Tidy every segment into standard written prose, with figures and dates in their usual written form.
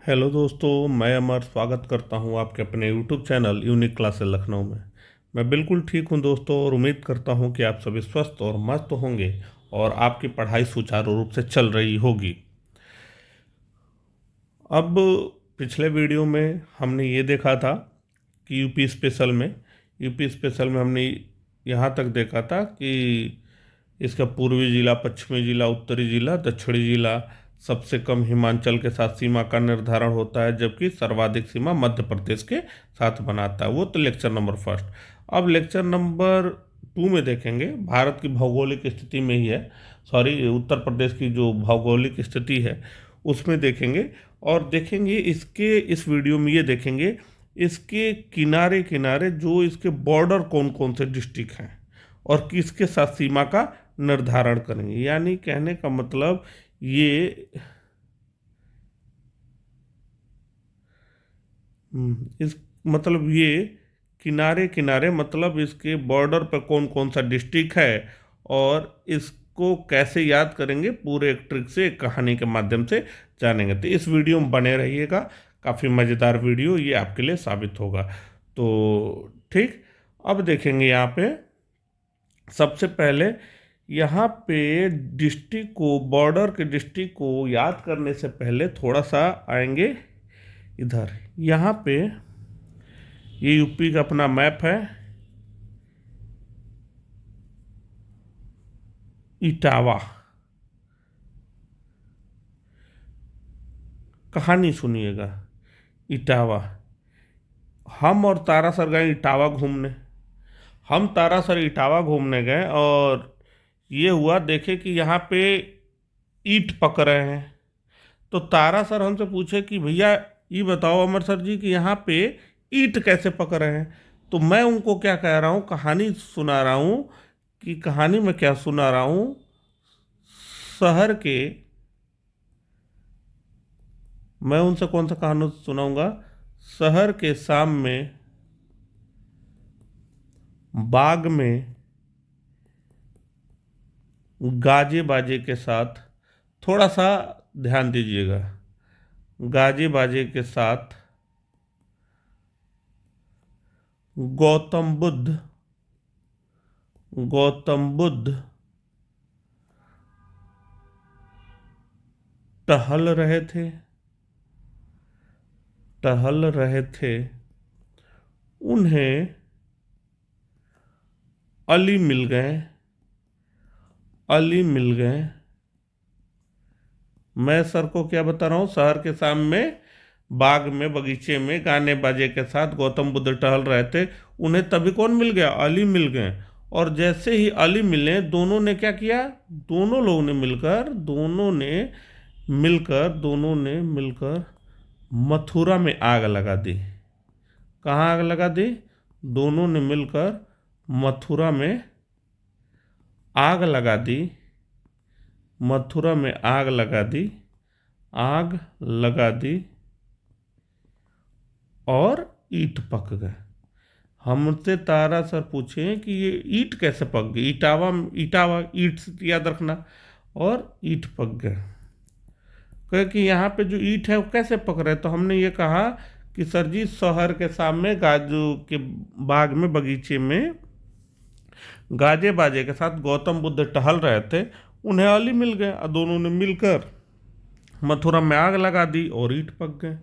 Hello दोस्तों, मैं अमर स्वागत करता हूं आपके अपने YouTube channel unique classes Lucknow में। मैं बिल्कुल ठीक हूं दोस्तों, और उम्मीद करता हूं कि आप सभी स्वस्थ और मस्त होंगे और आपकी पढ़ाई सुचारू रूप से चल रही होगी। अब पिछले वीडियो में हमने ये देखा था कि यूपी स्पेशल में हमने यहाँ तक देखा था कि इसका पूर्वी जिला, पश्चिमी जिला, उत्तरी जिला, दक्षिणी जिला, सबसे कम हिमाचल के साथ सीमा का निर्धारण होता है, जबकि सर्वाधिक सीमा मध्य प्रदेश के साथ बनाता है। वो तो लेक्चर नंबर फर्स्ट। अब लेक्चर नंबर टू में देखेंगे, भारत की भौगोलिक स्थिति में ही है, सॉरी उत्तर प्रदेश की जो भौगोलिक स्थिति है उसमें देखेंगे। और देखेंगे इसके, इस वीडियो में ये देखेंगे इसके किनारे किनारे जो इसके बॉर्डर कौन कौन से डिस्ट्रिक्ट हैं और किसके साथ सीमा का निर्धारण करेंगे। यानी कहने का मतलब ये इस मतलब ये किनारे किनारे मतलब इसके बॉर्डर पर कौन कौन सा डिस्ट्रिक्ट है और इसको कैसे याद करेंगे, पूरे एक ट्रिक से, एक कहानी के माध्यम से जानेंगे। तो इस वीडियो में बने रहिएगा, काफ़ी मज़ेदार वीडियो ये आपके लिए साबित होगा। तो ठीक, अब देखेंगे यहाँ पे सबसे पहले, यहाँ पे डिस्ट्रिक्ट को, बॉर्डर के डिस्ट्रिक्ट को याद करने से पहले थोड़ा सा आएंगे इधर। यहाँ पे ये यूपी का अपना मैप है, इटावा। कहानी सुनिएगा, इटावा। हम और तारासर गए इटावा घूमने। हम तारासर इटावा घूमने गए और ये हुआ, देखे कि यहाँ पे ईंट पक रहे हैं। तो तारा सर हमसे पूछे कि भैया ये बताओ अमर सर जी कि यहाँ पे ईंट कैसे पक रहे हैं। तो मैं उनको क्या कह रहा हूँ, कहानी सुना रहा हूँ कि कहानी में क्या सुना रहा हूँ, शहर के, मैं उनसे कौन सा कहानी सुनाऊंगा, शहर के शाम में बाग में गाजे बाजे के साथ, थोड़ा सा ध्यान दीजिएगा, गाजे बाजे के साथ गौतम बुद्ध, गौतम बुद्ध टहल रहे थे, टहल रहे थे। उन्हें अली मिल गए, अली मिल गए। मैं सर को क्या बता रहा हूँ, शहर के सामने बाग में, बगीचे में गाने बाजे के साथ गौतम बुद्ध टहल रहे थे। उन्हें तभी कौन मिल गया, अली मिल गए। और जैसे ही अली मिले, दोनों ने क्या किया, दोनों लोगों ने मिलकर, दोनों ने मिलकर मथुरा में आग लगा दी। कहाँ आग लगा दी, दोनों ने मिलकर मथुरा में आग लगा दी, मथुरा में आग लगा दी, आग लगा दी और ईंट पक गए। हमसे तारा सर पूछे कि ये ईंट कैसे पक गई, इटावा, इटावा ईंट से याद रखना, और ईंट पक गए। कहे कि यहाँ पे जो ईंट है वो कैसे पक रहे, तो हमने ये कहा कि सर जी शहर के सामने गाजू के बाग में, बगीचे में गाजे बाजे के साथ गौतम बुद्ध टहल रहे थे। उन्हें अली मिल गए और दोनों ने मिलकर मथुरा में आग लगा दी और ईंट पक गए।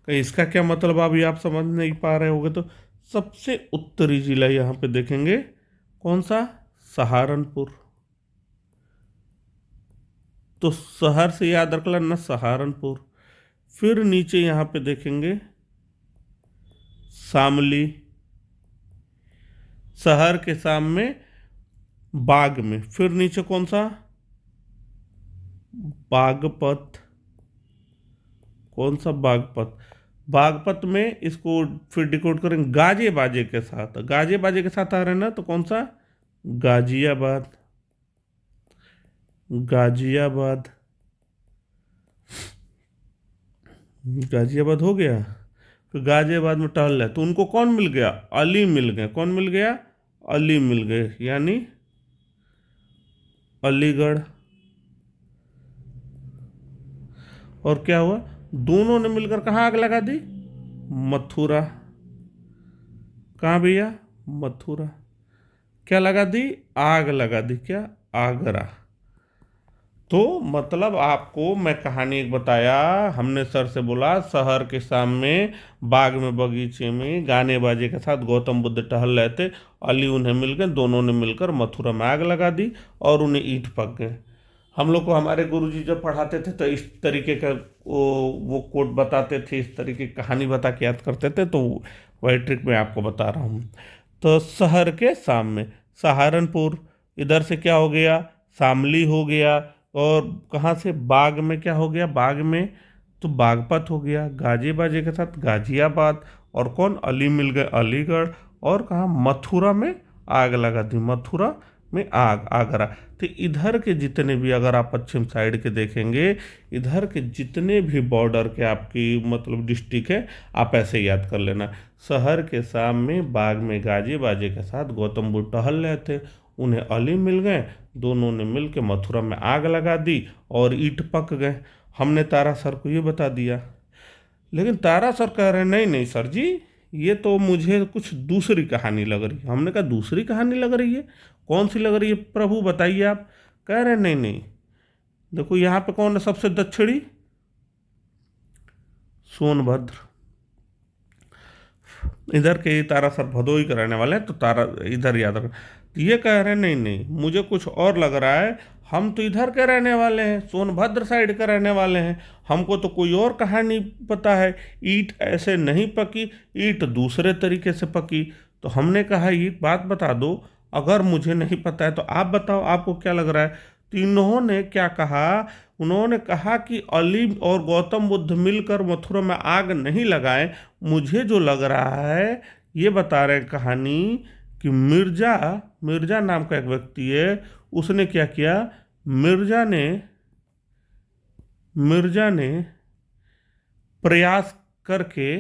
कहीं इसका क्या मतलब अभी आप समझ नहीं पा रहे होगे। तो सबसे उत्तरी जिला यहाँ पे देखेंगे, कौन सा, सहारनपुर। तो शहर से याद रख लेना सहारनपुर। फिर नीचे यहाँ पे देखेंगे शामली, शहर के सामने बाग में। फिर नीचे कौन सा, बागपत। कौन सा, बागपत। बागपत में इसको फिर डिकोड करेंगे गाजे बाजे के साथ, गाजे बाजे के साथ आ रहे हैं ना, तो कौन सा, गाजियाबाद, गाजियाबाद। गाजियाबाद हो गया। फिर गाजियाबाद में टहल रहे तो उनको कौन मिल गया, अली मिल गए। कौन मिल गया, अली मिल गए, यानी अलीगढ़। और क्या हुआ, दोनों ने मिलकर कहाँ आग लगा दी? मथुरा। कहाँ भैया? मथुरा। क्या लगा दी? आग लगा दी। क्या? आगरा। तो मतलब आपको मैं कहानी एक बताया, हमने सर से बोला शहर के सामने बाग में बगीचे में गाने बाजे के साथ गौतम बुद्ध टहल रहे थे। अली उन्हें मिल गए, दोनों ने मिलकर मथुरा में आग लगा दी और उन्हें ईंट पक गए। हम लोग को हमारे गुरुजी जब पढ़ाते थे तो इस तरीके का वो कोट बताते थे, इस तरीके की कहानी बता के याद करते थे, तो वही ट्रिक मैं आपको बता रहा हूँ। तो शहर के सामने सहारनपुर, इधर से क्या हो गया? शामली हो गया। और कहाँ से? बाग में क्या हो गया? बाग में तो बागपत हो गया। गाजे बाजे के साथ गाजियाबाद। और कौन? अली मिल गए, अलीगढ़। और कहाँ? मथुरा में आग लगा दी। मथुरा में आग, आगरा। तो इधर के जितने भी, अगर आप पश्चिम साइड के देखेंगे, इधर के जितने भी बॉर्डर के आपकी मतलब डिस्ट्रिक्ट है, आप ऐसे याद कर लेना। शहर के सामने बाग में गाजे बाजे के साथ गौतम बुद्ध टहल रहे थे, उन्हें अली मिल गए, दोनों ने मिल के मथुरा में आग लगा दी और ईंट पक गए। हमने तारा सर को ये बता दिया, लेकिन तारा सर कह रहे हैं नहीं नहीं सर जी, ये तो मुझे कुछ दूसरी कहानी लग रही है। हमने कहा दूसरी कहानी लग रही है? कौन सी लग रही है प्रभु, बताइए आप। कह रहे हैं नहीं नहीं, देखो यहाँ पे कौन है सबसे दक्षिणी? सोनभद्र। इधर के तारा सर भदोई के रहने वाले हैं, तो तारा इधर याद रखना। तो ये कह रहे हैं नहीं नहीं, मुझे कुछ और लग रहा है, हम तो इधर के रहने वाले हैं, सोनभद्र साइड के रहने वाले हैं, हमको तो कोई और कहानी पता है। ईंट ऐसे नहीं पकी, ईंट दूसरे तरीके से पकी। तो हमने कहा ये बात बता दो, अगर मुझे नहीं पता है तो आप बताओ, आपको क्या लग रहा है? तो इन्होंने क्या कहा? उन्होंने कहा कि अली और गौतम बुद्ध मिलकर मथुरा में आग नहीं लगाए। मुझे जो लग रहा है, ये बता रहे हैं कहानी कि मिर्जा, मिर्जा नाम का एक व्यक्ति है, उसने क्या किया? मिर्जा ने प्रयास करके,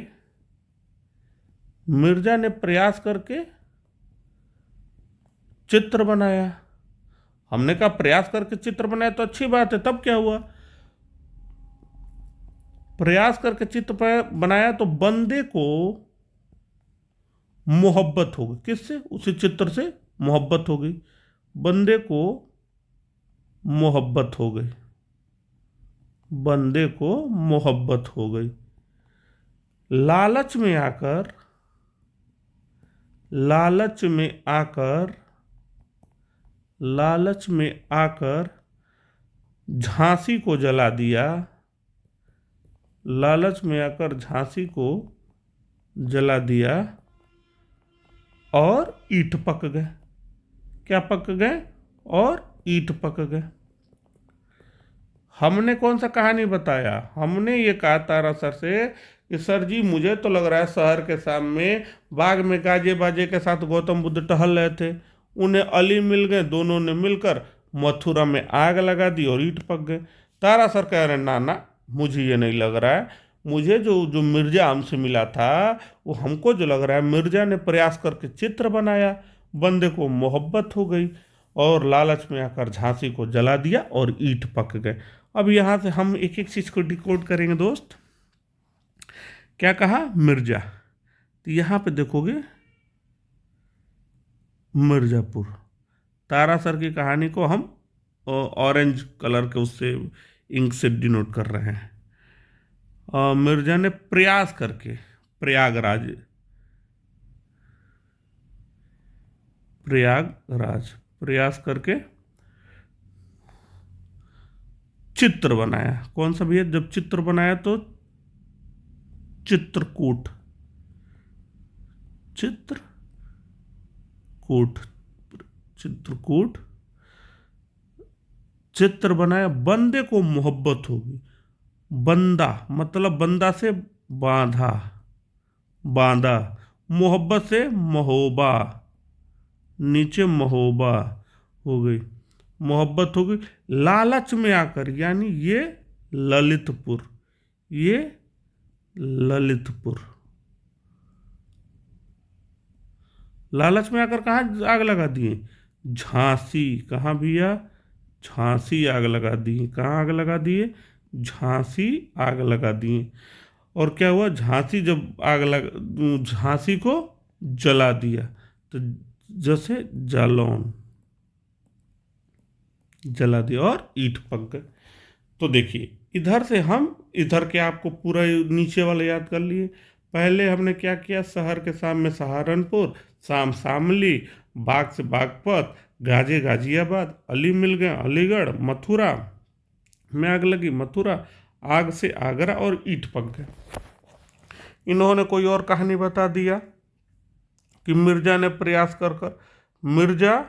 मिर्जा ने प्रयास करके चित्र बनाया। हमने कहा प्रयास करके चित्र बनाया तो अच्छी बात है, तब क्या हुआ? प्रयास करके चित्र बनाया तो बंदे को मोहब्बत हो गई। किससे? उसी चित्र से मोहब्बत हो गई। बंदे को मोहब्बत हो गई। बंदे को मोहब्बत हो गई। लालच में आकर, लालच में आकर, लालच में आकर झांसी को जला दिया। लालच में आकर झांसी को जला दिया और ईंट पक गए। क्या पक गए? और ईंट पक गए। हमने कौन सा कहानी बताया? हमने ये कहा तारा सर से कि सर जी मुझे तो लग रहा है शहर के सामने बाग में गाजे बाजे के साथ गौतम बुद्ध टहल रहे थे, उन्हें अली मिल गए, दोनों ने मिलकर मथुरा में आग लगा दी और ईंट पक गए। तारा सर कह रहे हैं ना ना, मुझे ये नहीं लग रहा है। मुझे जो जो मिर्जा हमसे मिला था, वो हमको जो लग रहा है, मिर्जा ने प्रयास करके चित्र बनाया, बंदे को मोहब्बत हो गई और लालच में आकर झांसी को जला दिया और ईंट पक गए। अब यहाँ से हम एक एक चीज़ को डिकोड करेंगे दोस्त। क्या कहा? मिर्जा। तो यहाँ पे देखोगे मिर्जापुर। तारा सर की कहानी को हम ऑरेंज कलर के उससे इंक से डिनोट कर रहे हैं। मिर्जा ने प्रयास करके, प्रयागराज, प्रयागराज, प्रयास करके चित्र बनाया। कौन सा भैया? जब चित्र बनाया तो चित्रकूट, चित्रकूट, चित्रकूट चित्र बनाया। बंदे को मोहब्बत होगी। बंदा मतलब बंदा से बांधा, बांधा। मोहब्बत से महोबा, नीचे महोबा हो गई, मोहब्बत हो गई। लालच में आकर, यानी ये ललितपुर, ये ललितपुर। लालच में आकर कहाँ आग लगा दिए? झांसी। कहाँ भैया? झांसी आग लगा दी। कहाँ आग लगा दिए? झांसी आग लगा दिए। और क्या हुआ, झांसी जब आग लगा, झांसी को जला दिया। तो जैसे जालौन जला दिया और ईंट पक गए। तो देखिए इधर से हम इधर के आपको पूरा नीचे वाला याद कर लिए। पहले हमने क्या किया, शहर के शाम में सहारनपुर, शाम शामली, बाग से बागपत, गाजे गाजियाबाद, अली मिल गए अलीगढ़, मथुरा में आग लगी मथुरा, आग से आगरा और ईंट पक गए। इन्होंने कोई और कहानी बता दिया कि मिर्जा ने प्रयास कर कर, मिर्जा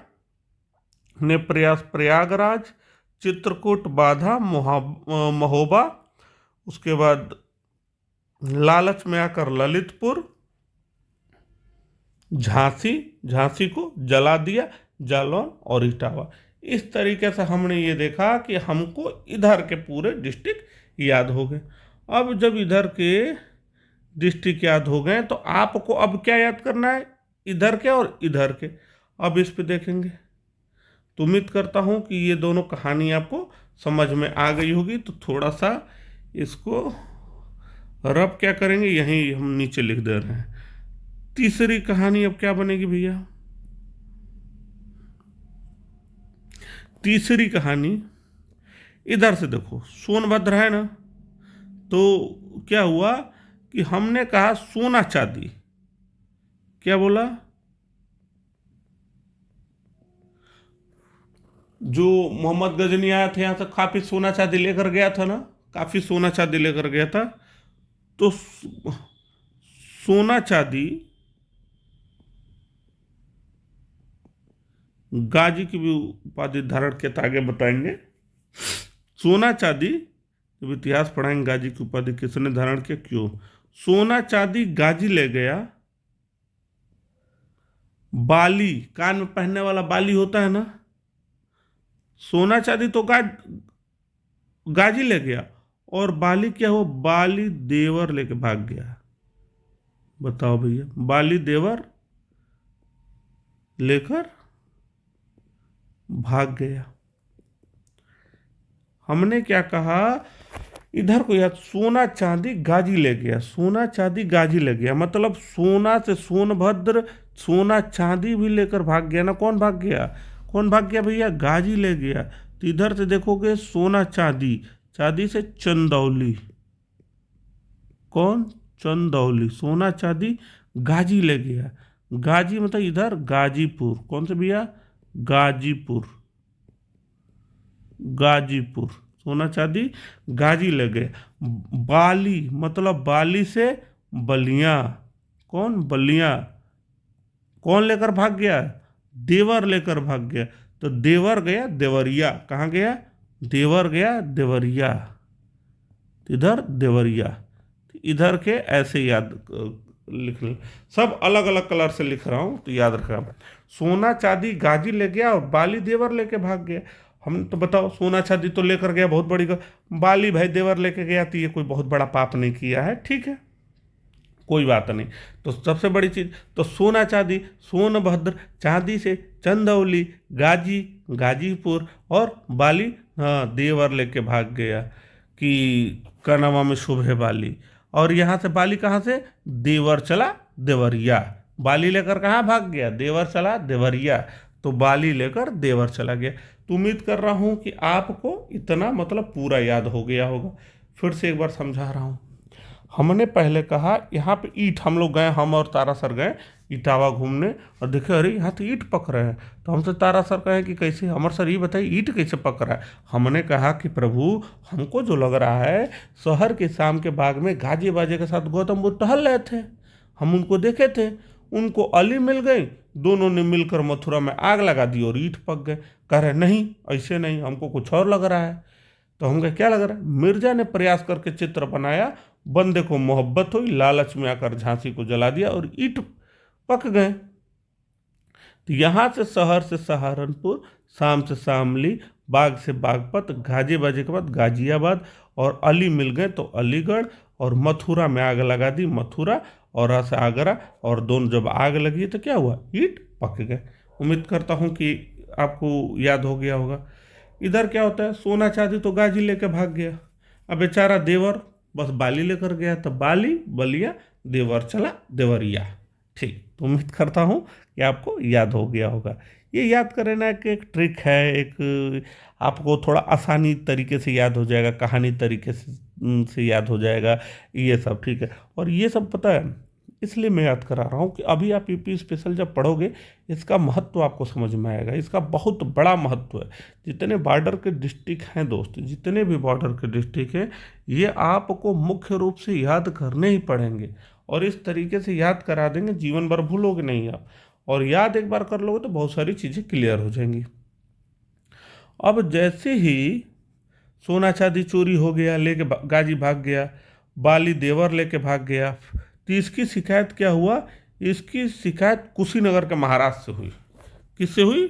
ने प्रयास प्रयागराज, चित्रकूट, बाधा, महोबा, उसके बाद लालच में आकर ललितपुर, झांसी, झांसी को जला दिया, जालौन और इटावा। इस तरीके से हमने ये देखा कि हमको इधर के पूरे डिस्ट्रिक्ट याद हो गए। अब जब इधर के डिस्ट्रिक्ट याद हो गए तो आपको अब क्या याद करना है, इधर के और इधर के। अब इस पे देखेंगे तो उम्मीद करता हूँ कि ये दोनों कहानी आपको समझ में आ गई होगी। तो थोड़ा सा इसको रब क्या करेंगे, यहीं हम नीचे लिख दे रहे हैं। तीसरी कहानी अब क्या बनेगी भैया, तीसरी कहानी इधर से देखो, सोनभद्र है ना, तो क्या हुआ कि हमने कहा सोना चांदी, क्या बोला, जो मोहम्मद गजनी आया था यहाँ से काफी सोना चांदी लेकर गया था ना, काफी सोना चांदी लेकर गया था। तो सोना चांदी गाजी की भी उपाधि धारण किया था, आगे बताएंगे। सोना चांदी जब इतिहास पढ़ाएंगे, गाजी की उपाधि किसने धारण किया, क्यों। सोना चांदी गाजी ले गया, बाली, कान में पहनने वाला बाली होता है ना, सोना चांदी तो गाजी ले गया, और बाली क्या हुआ, बाली देवर लेके भाग गया। बताओ भैया, बाली देवर लेकर भाग गया। हमने क्या कहा, इधर को याद, सोना चांदी गाजी ले गया, सोना चांदी गाजी ले गया, मतलब सोना से सोनभद्र सोना चांदी भी लेकर भाग गया ना। कौन भाग गया, कौन भाग गया भैया, गाजी ले गया। तो इधर से देखोगे सोना चांदी, चांदी से चंदौली, कौन, चंदौली, सोना चांदी गाजी ले गया। गाजी मतलब इधर गाजीपुर, कौन से भैया, गाजीपुर, गाजीपुर, सोना चांदी गाजी ले गए। बाली मतलब बाली से बलिया, कौन, बलिया, कौन लेकर भाग गया, देवर लेकर भाग गया। तो देवर गया देवरिया, कहाँ गया, देवर गया देवरिया, इधर देवरिया। इधर के ऐसे याद लिख ले, सब अलग अलग कलर से लिख रहा हूँ तो याद रखा। सोना चांदी गाजी ले गया और बाली देवर लेके भाग गया। हम तो बताओ, सोना चांदी तो लेकर गया, बहुत बड़ी बाली भाई देवर लेके गया, तो ये कोई बहुत बड़ा पाप नहीं किया है, ठीक है, कोई बात नहीं। तो सबसे बड़ी चीज, तो सोना चांदी, सोनभद्र, चांदी से चंदौली, गाजी, गाजीपुर, और बाली, हाँ, देवर लेके भाग गया कि कनवा में शुभ है बाली। और यहाँ से बाली कहाँ से, देवर चला देवरिया, बाली लेकर कहाँ भाग गया, देवर चला देवरिया, तो बाली लेकर देवर चला गया। तो उम्मीद कर रहा हूँ कि आपको इतना मतलब पूरा याद हो गया होगा। फिर से एक बार समझा रहा हूँ। हमने पहले कहा यहाँ पे ईंट, हम लोग गए, हम और तारा सर गए इटावा घूमने, और देखे अरे यहाँ तो ईंट पक रहे हैं। तो हमसे तारा सर कहे कि कैसे, हमारे सर ये बताइए ईंट कैसे पक रहा है। हमने कहा कि प्रभु हमको जो लग रहा है, शहर के शाम के बाग में गाजे बाजे के साथ गौतम बुद्ध टहल रहे थे, हम उनको देखे थे, उनको अली मिल गई, दोनों ने मिलकर मथुरा में आग लगा दी और ईंट पक गए। कह रहे नहीं ऐसे नहीं, हमको कुछ और लग रहा है। तो हम कहे क्या लग रहा है, मिर्जा ने प्रयास करके चित्र बनाया, बंदे को मोहब्बत हुई, लालच में आकर झांसी को जला दिया और ईंट पक गए। तो यहाँ से शहर से सहारनपुर, शाम से शामली, बाग से बागपत, गाजे बाजे के बाद गाजियाबाद, और अली मिल गए तो अलीगढ़, और मथुरा में आग लगा दी मथुरा, और ऐसे आगरा, और दोनों जब आग लगी तो क्या हुआ, ईंट पक गए। उम्मीद करता हूँ कि आपको याद हो गया होगा। इधर क्या होता है, सोना चांदी तो गाजी लेके भाग गया, अब बेचारा देवर बस बाली लेकर गया, तो बाली बलिया, देवर चला देवरिया। ठीक, तो उम्मीद करता हूँ कि आपको याद हो गया होगा। ये याद करना कि एक ट्रिक है, एक आपको थोड़ा आसानी तरीके से याद हो जाएगा, कहानी तरीके से याद हो जाएगा ये सब। ठीक है, और ये सब पता है इसलिए मैं याद करा रहा हूँ कि अभी आप यूपी स्पेशल जब पढ़ोगे इसका महत्व आपको समझ में आएगा। इसका बहुत बड़ा महत्व है। जितने बॉर्डर के डिस्ट्रिक्ट हैं दोस्त, जितने भी बॉर्डर के डिस्ट्रिक्ट हैं, ये आपको मुख्य रूप से याद करने ही पड़ेंगे, और इस तरीके से याद करा देंगे जीवन भर भूलोगे नहीं आप। और याद एक बार कर लोगे तो बहुत सारी चीज़ें क्लियर हो जाएंगी। अब जैसे ही सोना चांदी चोरी हो गया, लेके गाजी भाग गया, बाली देवर लेके भाग गया, तो इसकी शिकायत क्या हुआ? इसकी शिकायत कुशीनगर के महाराज से हुई। किससे हुई?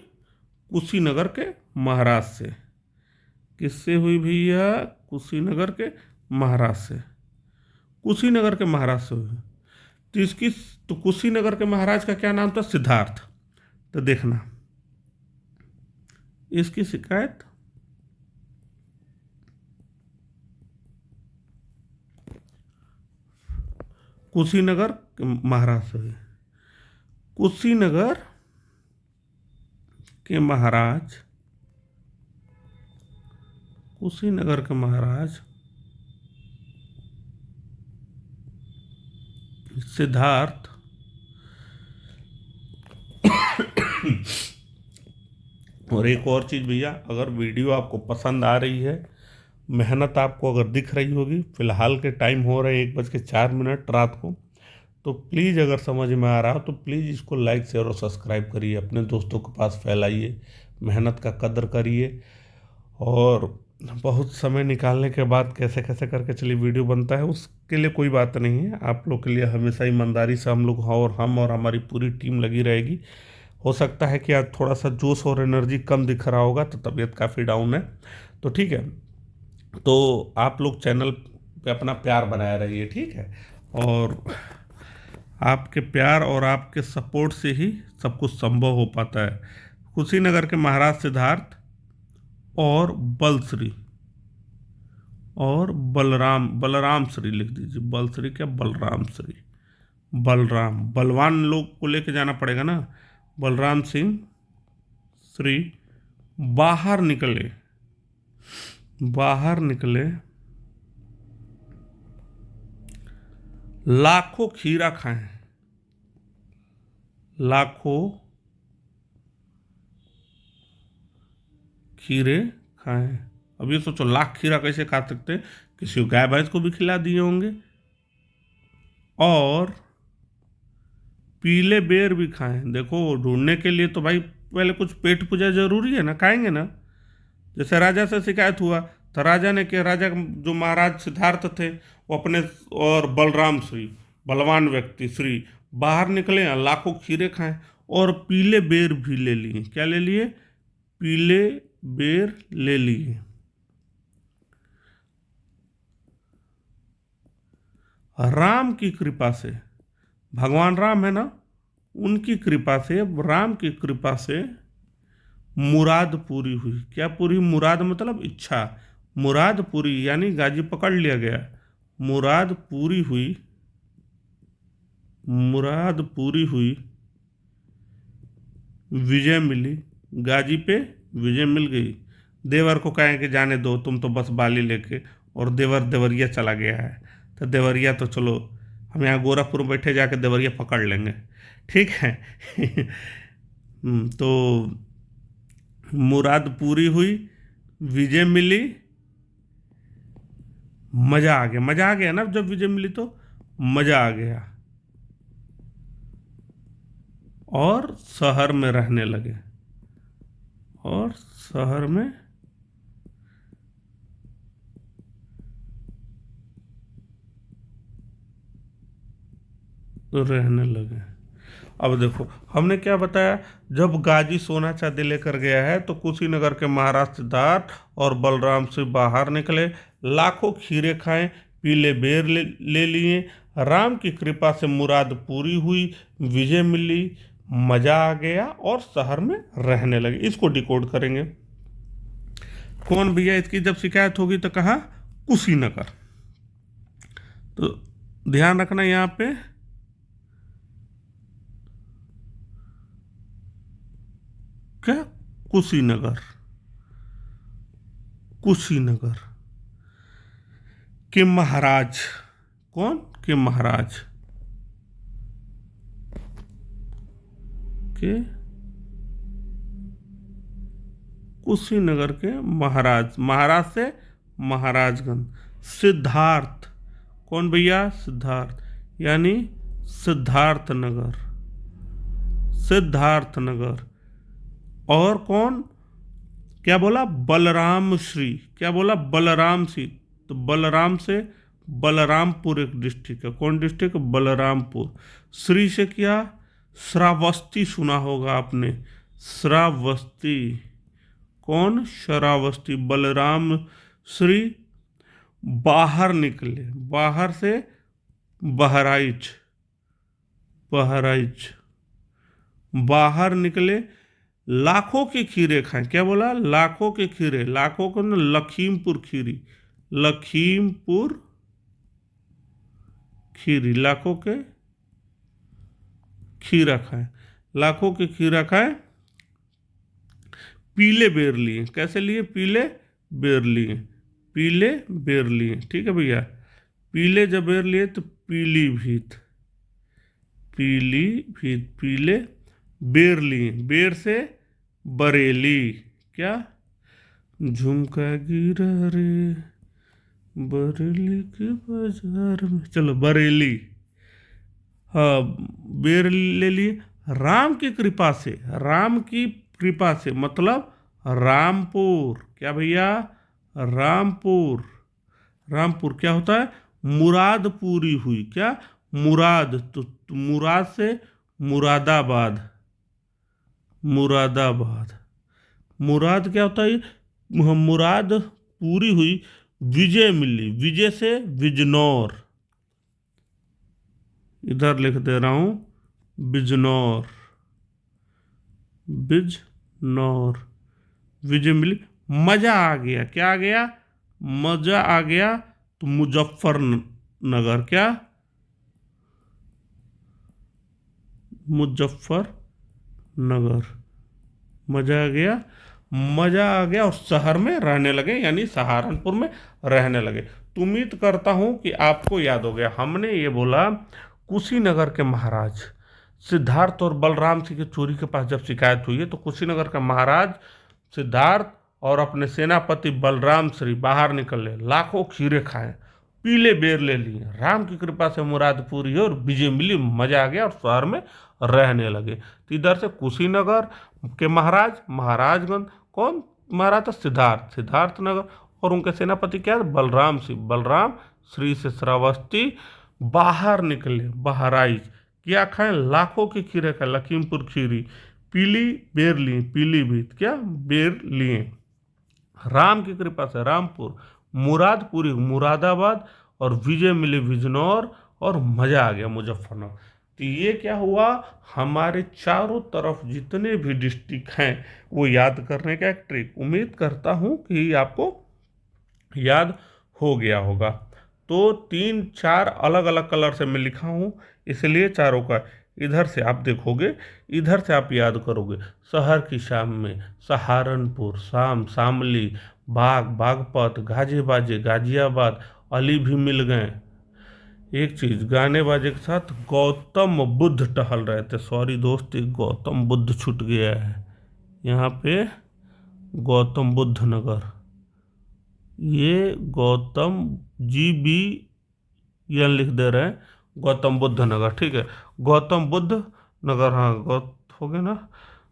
कुशीनगर के महाराज से। किससे हुई भैया? कुशीनगर के महाराज से। कुशीनगर के महाराज से हुई। तो इसकी, तो कुशीनगर के महाराज का क्या नाम था? सिद्धार्थ। तो देखना, इसकी शिकायत कुशीनगर के महाराज से हुई। कुशीनगर के महाराज, कुशीनगर के महाराज सिद्धार्थ और एक और चीज़ भैया, अगर वीडियो आपको पसंद आ रही है, मेहनत आपको अगर दिख रही होगी, फिलहाल के टाइम हो रहे 1:04 रात को, तो प्लीज़ अगर समझ में आ रहा हो तो प्लीज़ इसको लाइक शेयर और सब्सक्राइब करिए, अपने दोस्तों के पास फैलाइए, मेहनत का कदर करिए। और बहुत समय निकालने के बाद कैसे कैसे करके चलिए वीडियो बनता है, उसके लिए कोई बात नहीं है। आप लोग के लिए हमेशा ईमानदारी से हम लोग और हमारी पूरी टीम लगी रहेगी। हो सकता है कि आज थोड़ा सा जोश और एनर्जी कम दिख रहा होगा, तो तबीयत काफ़ी डाउन है, तो ठीक है। तो आप लोग चैनल पे अपना प्यार बनाए रहिए, ठीक है। और आपके प्यार और आपके सपोर्ट से ही सब कुछ संभव हो पाता है। कुशीनगर के महाराज सिद्धार्थ और बलश्री और बलराम, बलराम श्री लिख दीजिए, बलश्री क्या बलराम श्री, बलराम, बलवान लोग को लेके जाना पड़ेगा ना। बलराम सिंह श्री बाहर निकले, बाहर निकले, लाखों खीरा खाएं, लाखों खीरे खाएं। अब ये सोचो, लाख खीरा कैसे खा सकते हैं? किसी गाय भैंस को भी खिला दिए होंगे। और पीले बेर भी खाएं। देखो, ढूंढने के लिए तो भाई पहले कुछ पेट पूजा जरूरी है ना, खाएंगे ना। जैसे राजा से शिकायत हुआ, तो राजा ने किया, राजा जो महाराज सिद्धार्थ थे वो अपने और बलराम श्री, बलवान व्यक्ति श्री, बाहर निकले, लाखों खीरे खाएं और पीले बेर भी ले लिए। क्या ले लिए? पीले बेर ले लिए। राम की कृपा से, भगवान राम है ना, उनकी कृपा से, राम की कृपा से मुराद पूरी हुई। क्या पूरी? मुराद मतलब इच्छा, मुराद पूरी यानी गाजी पकड़ लिया गया। मुराद पूरी हुई, मुराद पूरी हुई, विजय मिली, गाजी पे विजय मिल गई। देवर को कहें कि जाने दो, तुम तो बस बाली लेके, और देवर देवरिया चला गया है। तो देवरिया तो चलो, हम यहाँ गोरखपुर में बैठे जाके देवरिया पकड़ लेंगे, ठीक है। तो मुराद पूरी हुई, विजय मिली, मजा आ गया। मजा आ गया ना, जब विजय मिली तो मजा आ गया, और शहर में रहने लगे, और शहर में रहने लगे। अब देखो, हमने क्या बताया, जब गाजी सोना चांदी लेकर गया है तो कुशीनगर के महाराज सिद्धार्थ और बलराम से बाहर निकले, लाखों खीरे खाएं, पीले बेर ले लिए, राम की कृपा से मुराद पूरी हुई, विजय मिली, मजा आ गया, और शहर में रहने लगे। इसको डिकोड करेंगे। कौन भैया? इसकी जब शिकायत होगी तो कहा कुशीनगर। तो ध्यान रखना यहाँ पे क्या, कुशीनगर, कुशीनगर के महाराज कौन, के महाराज के, कुशीनगर के महाराज, महाराज से महाराजगंज। सिद्धार्थ कौन भैया, सिद्धार्थ, यानी सिद्धार्थ नगर, सिद्धार्थ नगर। और कौन, क्या बोला, बलराम श्री, क्या बोला, बलराम श्री। तो बलराम से बलरामपुर एक डिस्ट्रिक्ट है, कौन डिस्ट्रिक्ट, बलरामपुर। श्री से क्या, श्रावस्ती सुना होगा आपने, श्रावस्ती, कौन, श्रावस्ती। बलराम श्री बाहर निकले, बाहर से बहराइच, बहराइच, बाहर निकले, लाखों के खीरे खाएं, क्या बोला, लाखों के खीरे, लाखों को ना लखीमपुर खीरी, लखीमपुर खीरी, लाखों के खीरा खाएं, लाखों के खीरा खाएं। पीले बेर लिए, कैसे लिए, पीले बेर लिए, पीले बेर लिए, ठीक है भैया। पीले जब बेर लिए तो पीलीभीत, पीलीभीत, पीले बेर लिए, बेर से बरेली, क्या, झुमका गिरा रे बरेली के बाजार में, चलो बरेली, हाँ, बेर ले लिए। राम की कृपा से, राम की कृपा से मतलब रामपुर, क्या भैया, रामपुर, रामपुर क्या होता है, मुराद पूरी हुई, क्या, मुराद, तो मुराद से मुरादाबाद, मुरादाबाद, मुराद क्या होता है, मुराद पूरी हुई, विजय मिली, विजय से बिजनौर, इधर लिख दे रहा हूं, बिजनौर, बिजनौर, विजय मिली। मजा आ गया, क्या आ गया, मजा आ गया, तो मुजफ्फरनगर, क्या, मुजफ्फरनगर, मजा आ गया, मजा आ गया, और शहर में रहने लगे, यानी सहारनपुर में रहने लगे। तो उम्मीद करता हूं कि आपको याद हो गया। हमने ये बोला कुशीनगर के महाराज सिद्धार्थ और बलराम सिंह की चोरी के पास जब शिकायत हुई है, तो कुशीनगर का महाराज सिद्धार्थ और अपने सेनापति बलराम श्री बाहर निकले, लाखों खीरे खाए, पीले बेर ले लिए, राम की कृपा से मुराद पूरी हुई और विजय मिली, मजा आ गया, और शहर में रहने लगे। तो इधर से कुशीनगर के महाराज, महाराजगंज, कौन महाराज था, सिद्धार्थ, सिद्धार्थ नगर, और उनके सेनापति क्या, बलराम सिंह, बलराम श्री से श्रावस्ती बाहर निकले, बहराइच, क्या खाएं, लाखों की खीरे खाए, लखीमपुर खीरी, पीली बेर लिए, पीलीभीत, क्या, बेर लिए, राम की कृपा से रामपुर, मुरादपुरी मुरादाबाद, और विजय मिली बिजनौर, और मजा आ गया मुजफ्फरनगर। तो ये क्या हुआ, हमारे चारों तरफ जितने भी डिस्ट्रिक्ट हैं वो याद करने का एक ट्रिक, उम्मीद करता हूँ कि आपको याद हो गया होगा। तो 3-4 अलग अलग कलर से मैं लिखा हूँ, इसलिए चारों का इधर से आप देखोगे, इधर से आप याद करोगे, शहर की शाम में सहारनपुर, शाम शामली, बाग बागपत, गाजे बाजे गाजियाबाद, अली भी मिल गए। एक चीज, गाने बाजे के साथ गौतम बुद्ध टहल रहे थे, सॉरी दोस्त, एक गौतम बुद्ध छूट गया है यहाँ पे, गौतम बुद्ध नगर, ये गौतम GBN लिख दे रहे हैं, गौतम बुद्ध नगर, ठीक है, गौतम बुद्ध नगर, हाँ हो गया ना।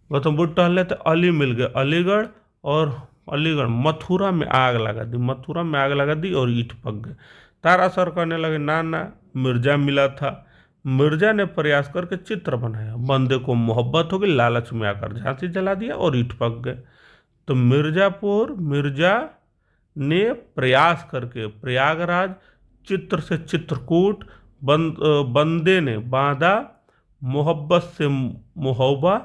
गौतम बुद्ध टहल रहे थे, अली मिल गए, अलीगढ़, और अलीगढ़, मथुरा में आग लगा दी, मथुरा में आग लगा दी और ईंट पक गए। तारासर करने लगे, ना ना, मिर्जा मिला था, मिर्जा ने प्रयास करके चित्र बनाया, बंदे को मोहब्बत हो गई, लालच में आकर झांसी जला दिया और ईंट पक गए। तो मिर्जा ने प्रयास करके प्रयागराज, चित्र से चित्रकूट, बंदे ने बांधा, मोहब्बत से मोहब्बा,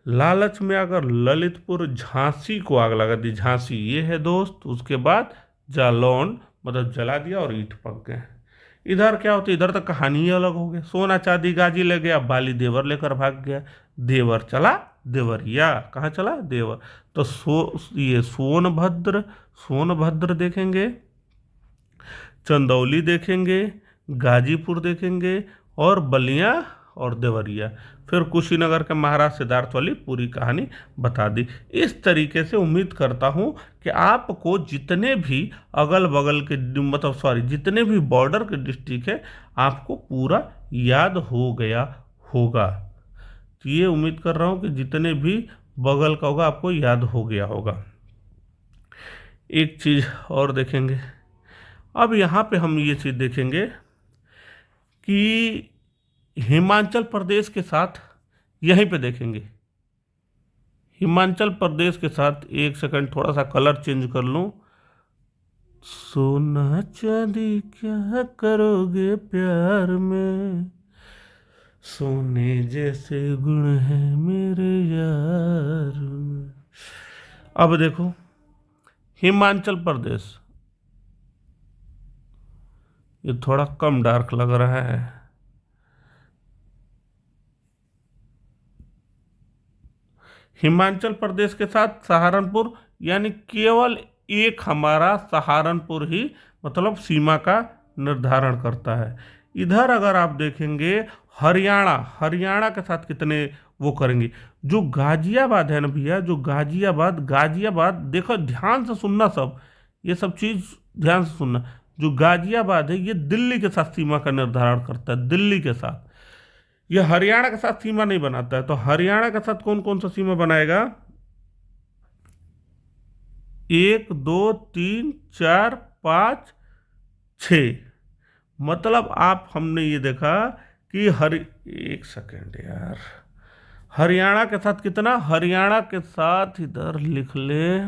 लालच में आकर ललितपुर, झांसी को आग लगा दी, झांसी ये है दोस्त। उसके बाद जालौन मतलब जला दिया और ईंट पक गए। इधर क्या होता है, इधर तो कहानी ही अलग हो गई। सोना चांदी गाजी ले गया, बाली देवर लेकर भाग गया। देवर चला देवरिया, कहाँ चला, देवर। तो ये सोनभद्र, सोनभद्र देखेंगे, चंदौली देखेंगे, गाजीपुर देखेंगे, और बलिया और देवरिया। फिर कुशीनगर के महाराज सिद्धार्थ वाली पूरी कहानी बता दी। इस तरीके से उम्मीद करता हूँ कि आपको जितने भी अगल बगल के मतलब सॉरी जितने भी बॉर्डर के डिस्ट्रिक्ट है आपको पूरा याद हो गया होगा। तो ये उम्मीद कर रहा हूँ कि जितने भी बगल का होगा आपको याद हो गया होगा। एक चीज़ और देखेंगे, अब यहाँ पे हम ये चीज़ देखेंगे कि हिमाचल प्रदेश के साथ, यहीं पे देखेंगे हिमाचल प्रदेश के साथ, एक सेकंड थोड़ा सा कलर चेंज कर लूं। सोना चांदी क्या करोगे प्यार में, सोने जैसे गुण है मेरे यार में। अब देखो हिमाचल प्रदेश, ये थोड़ा कम डार्क लग रहा है। हिमाचल प्रदेश के साथ सहारनपुर, यानी केवल एक हमारा सहारनपुर ही मतलब सीमा का निर्धारण करता है। इधर अगर आप देखेंगे हरियाणा, हरियाणा के साथ कितने वो करेंगे, जो गाजियाबाद है ना भैया, जो गाजियाबाद, गाजियाबाद देखो ध्यान से सुनना सब, ये सब चीज़ ध्यान से सुनना। जो गाजियाबाद है ये दिल्ली के साथ सीमा का निर्धारण करता है, दिल्ली के साथ। ये हरियाणा के साथ सीमा नहीं बनाता है। तो हरियाणा के साथ कौन कौन सा सीमा बनाएगा, 1 2 3 4 5 6। मतलब आप हमने ये देखा कि एक सेकेंड यार, हरियाणा के साथ कितना, हरियाणा के साथ इधर लिख ले,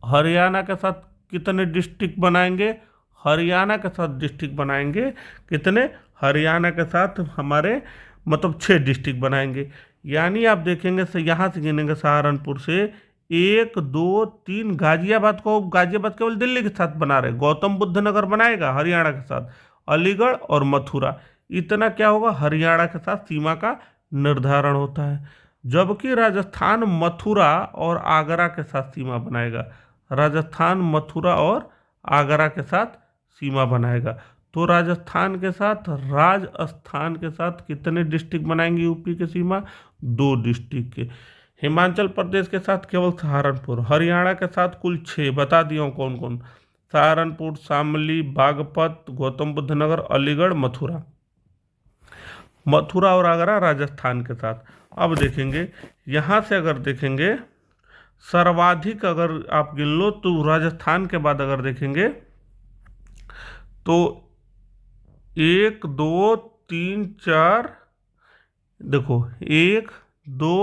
हरियाणा के साथ कितने डिस्ट्रिक्ट बनाएंगे, हरियाणा के साथ डिस्ट्रिक्ट बनाएंगे कितने, हरियाणा के साथ हमारे मतलब 6 डिस्ट्रिक्ट बनाएंगे। यानी आप देखेंगे से यहाँ से गिनेंगे सहारनपुर से 1 2 3, गाजियाबाद को, गाजियाबाद केवल दिल्ली के साथ बना रहे, गौतम बुद्ध नगर बनाएगा हरियाणा के साथ, अलीगढ़ और मथुरा, इतना क्या होगा हरियाणा के साथ सीमा का निर्धारण होता है। जबकि राजस्थान मथुरा और आगरा के साथ सीमा बनाएगा, राजस्थान मथुरा और आगरा के साथ सीमा बनाएगा। तो राजस्थान के साथ, राजस्थान के साथ कितने डिस्ट्रिक्ट बनाएंगे यूपी के सीमा, 2 डिस्ट्रिक्ट के। हिमाचल प्रदेश के साथ केवल सहारनपुर, हरियाणा के साथ कुल 6 बता दिया हूँ कौन कौन, सहारनपुर, शामली, बागपत, गौतम बुद्ध नगर, अलीगढ़, मथुरा। मथुरा और आगरा राजस्थान के साथ। अब देखेंगे यहाँ से अगर देखेंगे सर्वाधिक अगर आप गिन लो तो राजस्थान के बाद अगर देखेंगे तो 1 2 3 4, देखो 1 2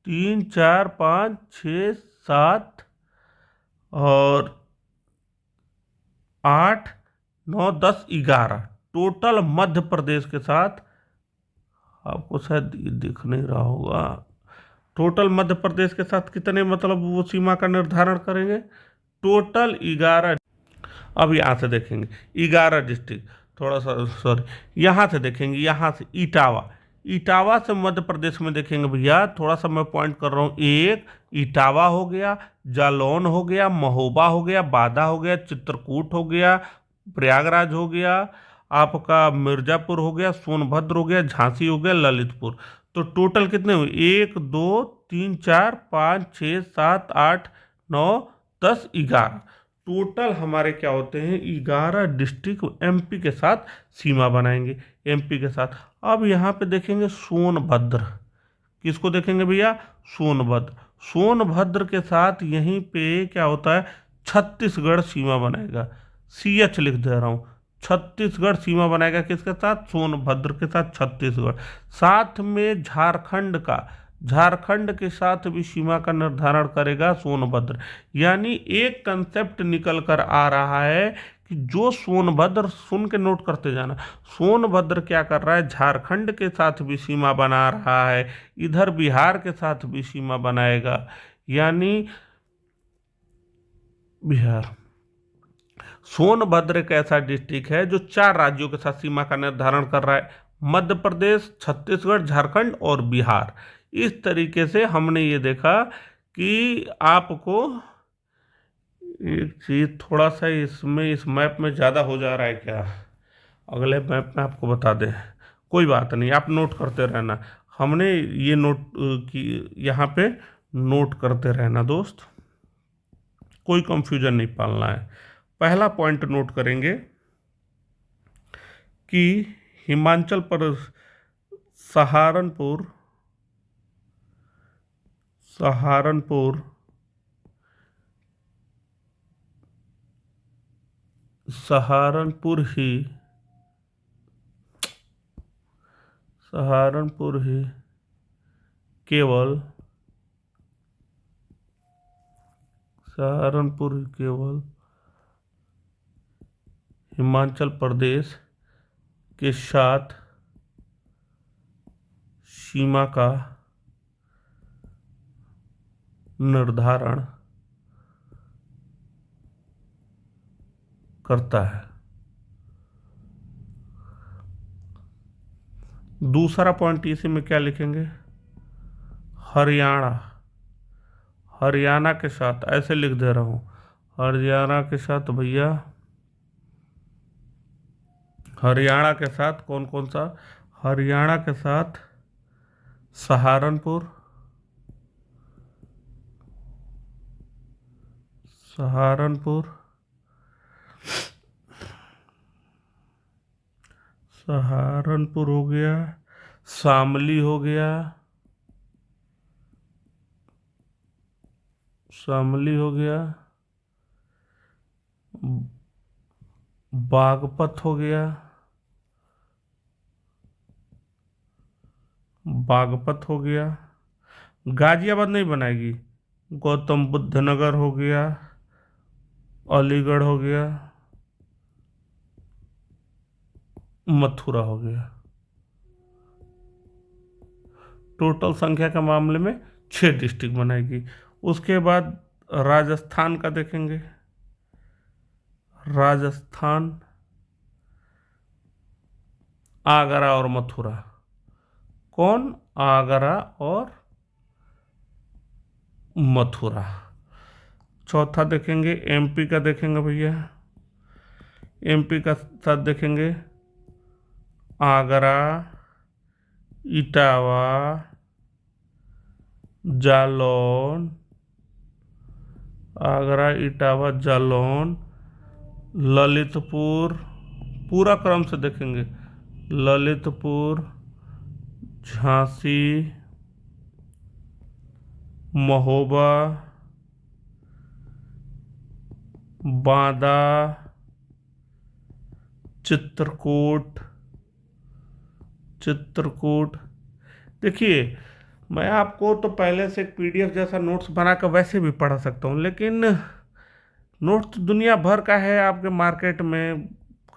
3 4 5 6 7 और 8 9 10 11 टोटल मध्य प्रदेश के साथ, आपको शायद ये दिख नहीं रहा होगा, टोटल मध्य प्रदेश के साथ कितने मतलब वो सीमा का निर्धारण करेंगे, टोटल 11। अब यहाँ से देखेंगे 11 डिस्ट्रिक्ट, थोड़ा सा सॉरी, यहाँ से देखेंगे, यहाँ से इटावा, इटावा से मध्य प्रदेश में देखेंगे भैया, थोड़ा सा मैं पॉइंट कर रहा हूँ, एक इटावा हो गया, जालौन हो गया, महोबा हो गया, बादा हो गया, चित्रकूट हो गया, प्रयागराज हो गया, आपका मिर्जापुर हो गया, सोनभद्र हो गया, झांसी हो गया, ललितपुर। तो टोटल कितने हुए, 1 2 3 4 5 6 7 8 9 10 11 टोटल हमारे क्या होते हैं, 11 डिस्ट्रिक्ट एमपी के साथ सीमा बनाएंगे, एमपी के साथ। अब यहाँ पे देखेंगे सोनभद्र, किसको देखेंगे भैया, सोनभद्र, सोनभद्र के साथ यहीं पे क्या होता है, छत्तीसगढ़ सीमा बनाएगा, CH लिख दे रहा हूँ, छत्तीसगढ़ सीमा बनाएगा किसके साथ, सोनभद्र के साथ छत्तीसगढ़। साथ में झारखंड का, झारखंड के साथ भी सीमा का निर्धारण करेगा सोनभद्र। यानी एक कंसेप्ट निकल कर आ रहा है कि जो सोनभद्र, सुन के नोट करते जाना, सोनभद्र क्या कर रहा है, झारखंड के साथ भी सीमा बना रहा है, इधर बिहार के साथ भी सीमा बनाएगा। यानी बिहार। सोनभद्र एक ऐसा डिस्ट्रिक्ट है जो 4 राज्यों के साथ सीमा का निर्धारण कर रहा है, मध्य प्रदेश, छत्तीसगढ़, झारखंड और बिहार। इस तरीके से हमने ये देखा कि आपको एक चीज थोड़ा सा इसमें इस मैप में ज़्यादा हो जा रहा है क्या, अगले मैप में आपको बता दें, कोई बात नहीं, आप नोट करते रहना। हमने ये नोट की यहाँ पे नोट करते रहना दोस्त, कोई कंफ्यूजन नहीं पालना है। पहला पॉइंट नोट करेंगे कि हिमाचल प्रदेश सहारनपुर सहारनपुर सहारनपुर ही केवल हिमाचल प्रदेश के साथ सीमा का निर्धारण करता है। दूसरा पॉइंट इसी में क्या लिखेंगे, हरियाणा के साथ, ऐसे लिख दे रहा हूं, हरियाणा के साथ भैया, हरियाणा के साथ कौन कौन सा, हरियाणा के साथ सहारनपुर हो गया, शामली हो गया, बागपत हो गया, गाजियाबाद नहीं बनाएगी, गौतम बुद्ध नगर हो गया, अलीगढ़ हो गया, मथुरा हो गया। टोटल संख्या के मामले में 6 डिस्ट्रिक्ट बनाएगी। उसके बाद राजस्थान का देखेंगे, राजस्थान, आगरा और मथुरा, कौन, आगरा और मथुरा। चौथा देखेंगे एमपी का, देखेंगे भैया, एमपी का साथ देखेंगे आगरा, इटावा, जालौन, ललितपुर, पूरा क्रम से देखेंगे, ललितपुर, झांसी, महोबा, बांदा, चित्रकूट। देखिए, मैं आपको तो पहले से एक पीडीएफ जैसा नोट्स बनाकर वैसे भी पढ़ा सकता हूँ, लेकिन नोट्स दुनिया भर का है, आपके मार्केट में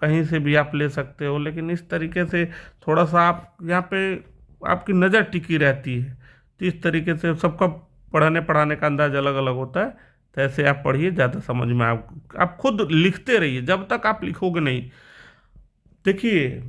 कहीं से भी आप ले सकते हो, लेकिन इस तरीके से थोड़ा सा आप यहाँ पे आपकी नज़र टिकी रहती है। तो इस तरीके से सबका पढ़ाने का अंदाज अलग अलग होता है, तो ऐसे आप पढ़िए, ज़्यादा समझ में आप खुद लिखते रहिए जब तक आप लिखोगे नहीं। देखिए,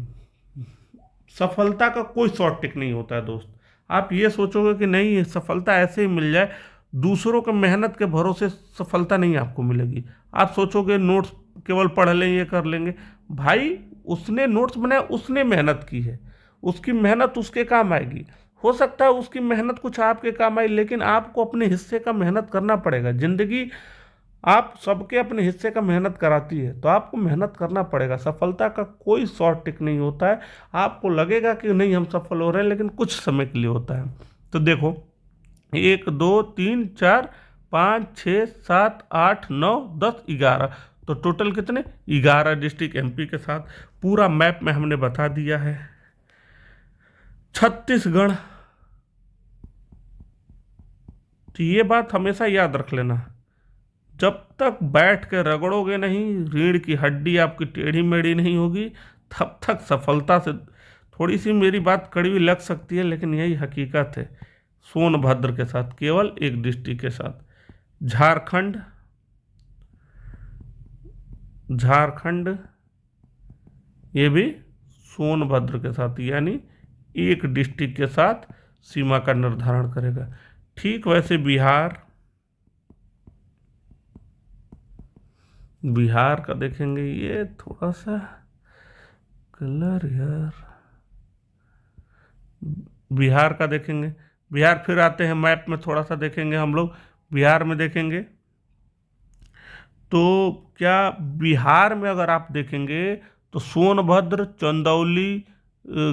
सफलता का कोई शॉर्ट ट्रिक नहीं होता है दोस्त। आप ये सोचोगे कि नहीं सफलता ऐसे ही मिल जाए, दूसरों के मेहनत के भरोसे सफलता नहीं आपको मिलेगी। आप सोचोगे नोट्स केवल पढ़ लें, ये कर लेंगे, भाई उसने नोट्स बनाया, उसने मेहनत की है, उसकी मेहनत उसके काम आएगी। हो सकता है उसकी मेहनत कुछ आपके काम आए, लेकिन आपको अपने हिस्से का मेहनत करना पड़ेगा। जिंदगी आप सबके अपने हिस्से का मेहनत कराती है, तो आपको मेहनत करना पड़ेगा। सफलता का कोई शॉर्ट ट्रिक नहीं होता है। आपको लगेगा कि नहीं हम सफल हो रहे हैं, लेकिन कुछ समय के लिए होता है। तो देखो, 1 2 3 4 5 6 7 8 9 10 11, तो टोटल कितने, 11 डिस्ट्रिक्ट एमपी के साथ। पूरा मैप में हमने बता दिया है। छत्तीसगढ़, तो ये बात हमेशा याद रख लेना, जब तक बैठ के रगड़ोगे नहीं, रीढ़ की हड्डी आपकी टेढ़ी मेढ़ी नहीं होगी, तब तक सफलता से, थोड़ी सी मेरी बात कड़वी लग सकती है, लेकिन यही हकीकत है। सोनभद्र के साथ, केवल एक डिस्ट्रिक्ट के साथ। झारखंड, झारखंड ये भी सोनभद्र के साथ, यानी एक डिस्ट्रिक्ट के साथ सीमा का निर्धारण करेगा। ठीक वैसे बिहार का देखेंगे, ये थोड़ा सा कलर यार, बिहार का देखेंगे। बिहार फिर आते हैं मैप में, थोड़ा सा देखेंगे हम लोग। बिहार में देखेंगे तो क्या बिहार में अगर आप देखेंगे तो सोनभद्र, चंदौली,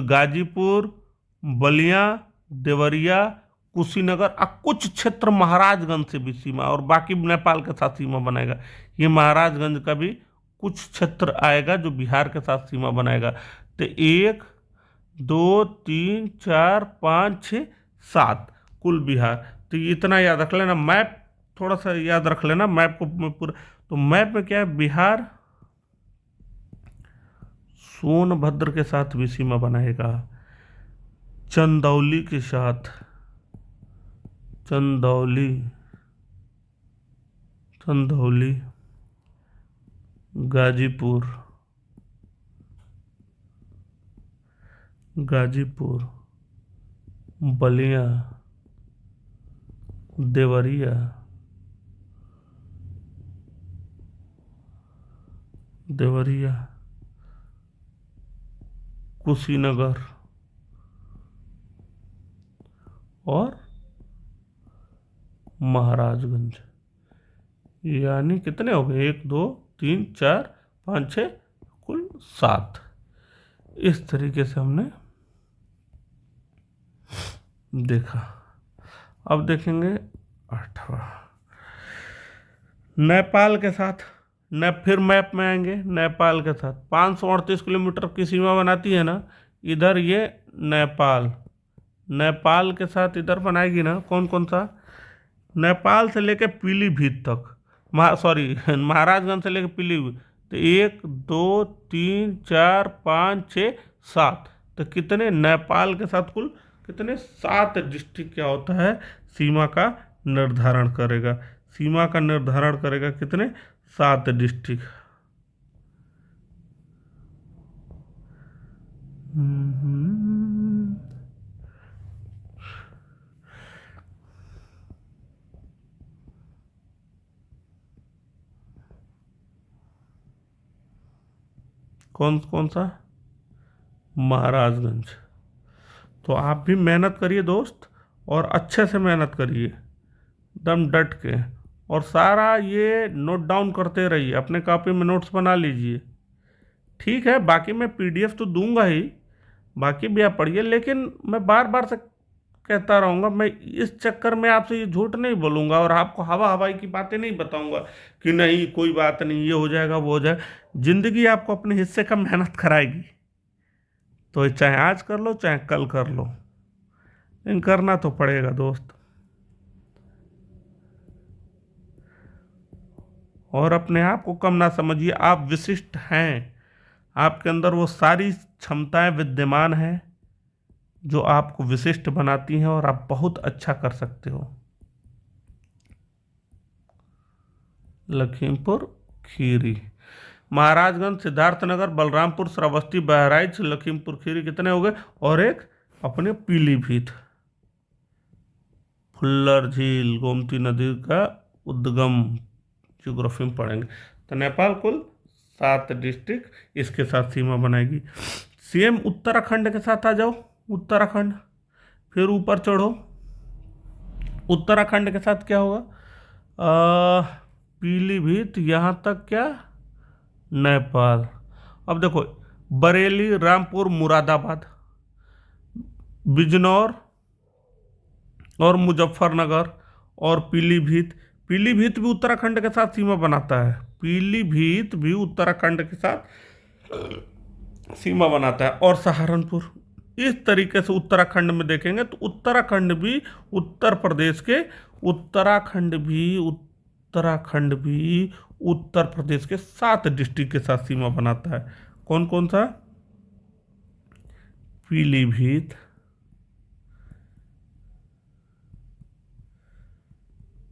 गाजीपुर, बलिया, देवरिया, कुशीनगर और कुछ क्षेत्र महाराजगंज से भी सीमा, और बाकी नेपाल के साथ सीमा बनाएगा। ये महाराजगंज का भी कुछ क्षेत्र आएगा जो बिहार के साथ सीमा बनाएगा। तो 1 2 3 4 5 6 7 कुल बिहार। तो ये इतना याद रख लेना, मैप थोड़ा सा याद रख लेना, मैप को पूरा। तो मैप में क्या है, बिहार सोनभद्र के साथ भी सीमा बनाएगा, चंदौली के साथ, चंदौली चंदौली, गाजीपुर, गाजीपुर, बलिया, देवरिया, देवरिया, कुशीनगर और महाराजगंज। यानी कितने हो गए, 1 2 3 4 5 6 कुल 7। इस तरीके से हमने देखा। अब देखेंगे 8वां, नेपाल के साथ। फिर मैप में आएंगे, नेपाल के साथ 538 किलोमीटर की सीमा बनाती है ना इधर ये नेपाल। नेपाल के साथ इधर बनाएगी ना कौन कौन सा, नेपाल से लेके पीलीभीत तक, महाराजगंज से लेके पीलीभीत। तो 1 2 3 4 5 6 7, तो कितने नेपाल के साथ कुल कितने 7 डिस्ट्रिक्ट क्या होता है सीमा का निर्धारण करेगा। सीमा का निर्धारण करेगा कितने, 7 डिस्ट्रिक्ट। कौन कौन सा, महाराजगंज। तो आप भी मेहनत करिए दोस्त, और अच्छे से मेहनत करिए, दम डट के, और सारा ये नोट डाउन करते रहिए, अपने कॉपी में नोट्स बना लीजिए। ठीक है, बाकी मैं पीडीएफ तो दूंगा ही, बाकी भी आप पढ़िए, लेकिन मैं बार बार से कहता रहूँगा, मैं इस चक्कर में आपसे ये झूठ नहीं बोलूँगा और आपको हवा हवाई की बातें नहीं बताऊँगा कि नहीं कोई बात नहीं, ये हो जाएगा वो हो जाएगा। ज़िंदगी आपको अपने हिस्से का मेहनत कराएगी, तो चाहे आज कर लो चाहे कल कर लो, लेकिन करना तो पड़ेगा दोस्त। और अपने आप को कम ना समझिए, आप विशिष्ट हैं, आपके अंदर वो सारी क्षमताएं विद्यमान हैं जो आपको विशिष्ट बनाती हैं और आप बहुत अच्छा कर सकते हो। लखीमपुर खीरी, महाराजगंज, सिद्धार्थनगर, बलरामपुर, श्रावस्ती, बहराइच, लखीमपुर खीरी कितने हो गए, और एक अपने पीलीभीत, फुल्लर झील, गोमती नदी का उद्गम, ज्योग्राफी में पढ़ेंगे। तो नेपाल कुल 7 डिस्ट्रिक्ट इसके साथ सीमा बनाएगी। सेम उत्तराखंड के साथ आ जाओ, उत्तराखंड, फिर ऊपर चढ़ो, उत्तराखंड के साथ क्या होगा, पीलीभीत यहाँ तक क्या, नेपाल। अब देखो, बरेली, रामपुर, मुरादाबाद, बिजनौर और मुजफ्फरनगर और पीलीभीत। पीलीभीत भी उत्तराखंड के साथ सीमा बनाता है, पीलीभीत भी उत्तराखंड के साथ सीमा बनाता है, और सहारनपुर। इस तरीके से उत्तराखंड में देखेंगे तो उत्तराखंड भी उत्तर प्रदेश के, उत्तराखंड भी उत्तर प्रदेश के 7 डिस्ट्रिक्ट के साथ सीमा बनाता है। कौन कौन सा, पीलीभीत,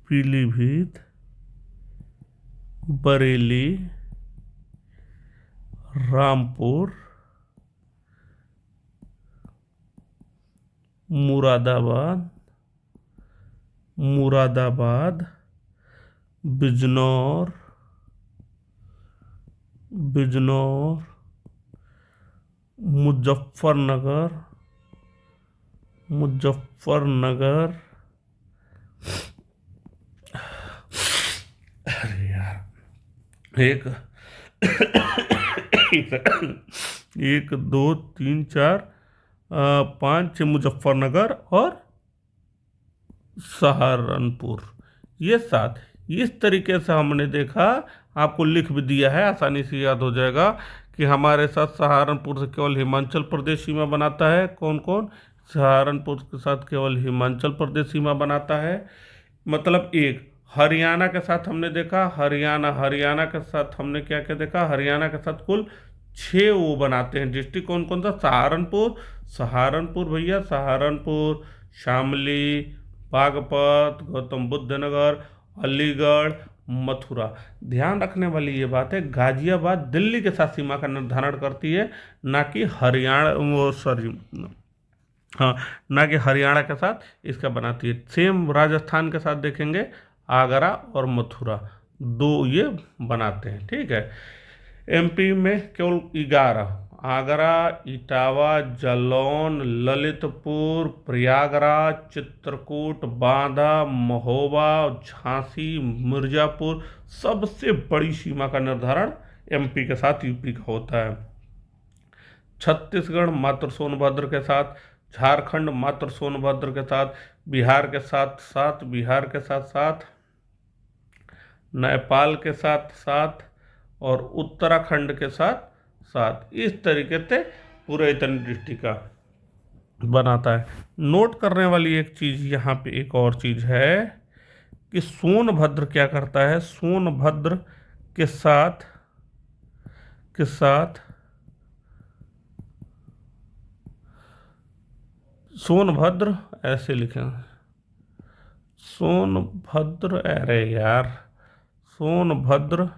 पीलीभीत, बरेली, रामपुर, मुरादाबाद, मुरादाबाद, बिजनौर, बिजनौर, मुजफ्फरनगर, मुजफ्फरनगर, अरे यार एक एक दो तीन चार पाँच, मुजफ्फरनगर और सहारनपुर, ये सात। इस तरीके से हमने देखा, आपको लिख भी दिया है, आसानी से याद हो जाएगा कि हमारे साथ सहारनपुर से केवल हिमाचल प्रदेश सीमा बनाता है। कौन कौन? सहारनपुर के साथ केवल हिमाचल प्रदेश सीमा बनाता है। मतलब एक हरियाणा के साथ हमने देखा, हरियाणा के साथ हमने क्या क्या देखा, हरियाणा के साथ कुल 6 वो बनाते हैं डिस्ट्रिक्ट। कौन कौन सा? सहारनपुर, सहारनपुर भैया, सहारनपुर, शामली, बागपत, गौतम बुद्ध नगर, अलीगढ़, मथुरा। ध्यान रखने वाली ये बात है, गाजियाबाद दिल्ली के साथ सीमा का निर्धारण करती है, ना कि हरियाणा, वो सॉरी, हाँ, ना कि हरियाणा के साथ इसका बनाती है। सेम राजस्थान के साथ देखेंगे, आगरा और मथुरा, दो ये बनाते हैं। ठीक है। एमपी में केवल 11, आगरा, इटावा, जालौन, ललितपुर, प्रयागराज, चित्रकूट, बांदा, महोबा, झांसी, मिर्जापुर। सबसे बड़ी सीमा का निर्धारण एमपी के साथ यूपी का होता है। छत्तीसगढ़ मात्र सोनभद्र के साथ, झारखंड मात्र सोनभद्र के साथ, बिहार के साथ साथ, बिहार के साथ साथ, नेपाल के साथ साथ, और उत्तराखंड के साथ साथ। इस तरीके से पूरे इतने डिस्ट्रिक्ट का बनाता है। नोट करने वाली एक चीज यहाँ पे एक और चीज है कि सोनभद्र क्या करता है, सोनभद्र के साथ के साथ सोनभद्र ऐसे लिखें, सोनभद्र, अरे यार, सोनभद्र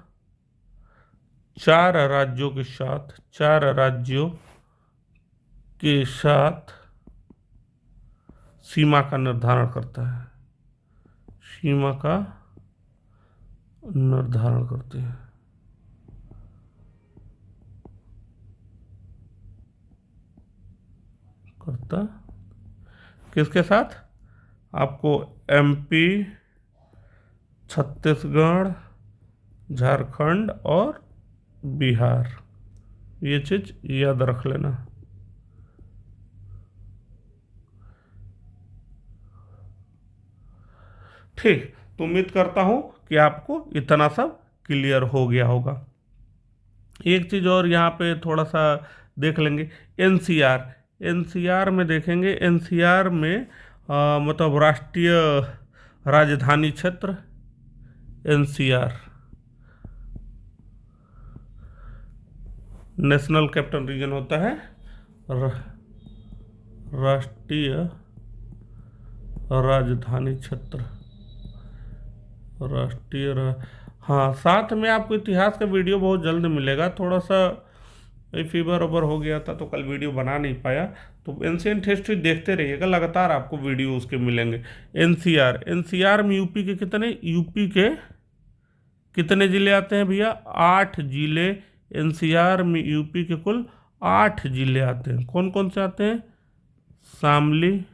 4 राज्यों के साथ, 4 राज्यों के साथ सीमा का निर्धारण करता है, सीमा का निर्धारण करते हैं। करता किसके साथ? आपको एमपी, छत्तीसगढ़, झारखंड और बिहार, ये चीज याद रख लेना। ठीक, तो उम्मीद करता हूं कि आपको इतना सब क्लियर हो गया होगा। एक चीज और यहाँ पे थोड़ा सा देख लेंगे, एनसीआर। एनसीआर में देखेंगे, एनसीआर में मतलब राष्ट्रीय राजधानी क्षेत्र, एनसीआर नेशनल कैपिटल रीजन होता है, राष्ट्रीय राजधानी क्षेत्र, राष्ट्रीय हाँ, साथ में आपको इतिहास का वीडियो बहुत जल्द मिलेगा। थोड़ा सा फीवर ओवर हो गया था तो कल वीडियो बना नहीं पाया, तो एंशिएंट हिस्ट्री देखते रहिएगा, लगातार आपको वीडियो उसके मिलेंगे। एनसीआर, एनसीआर में यूपी के कितने, यूपी के कितने जिले आते हैं भैया? 8 जिले। एनसीआर में यूपी के कुल 8 जिले आते हैं। कौन कौन से आते हैं? शामली,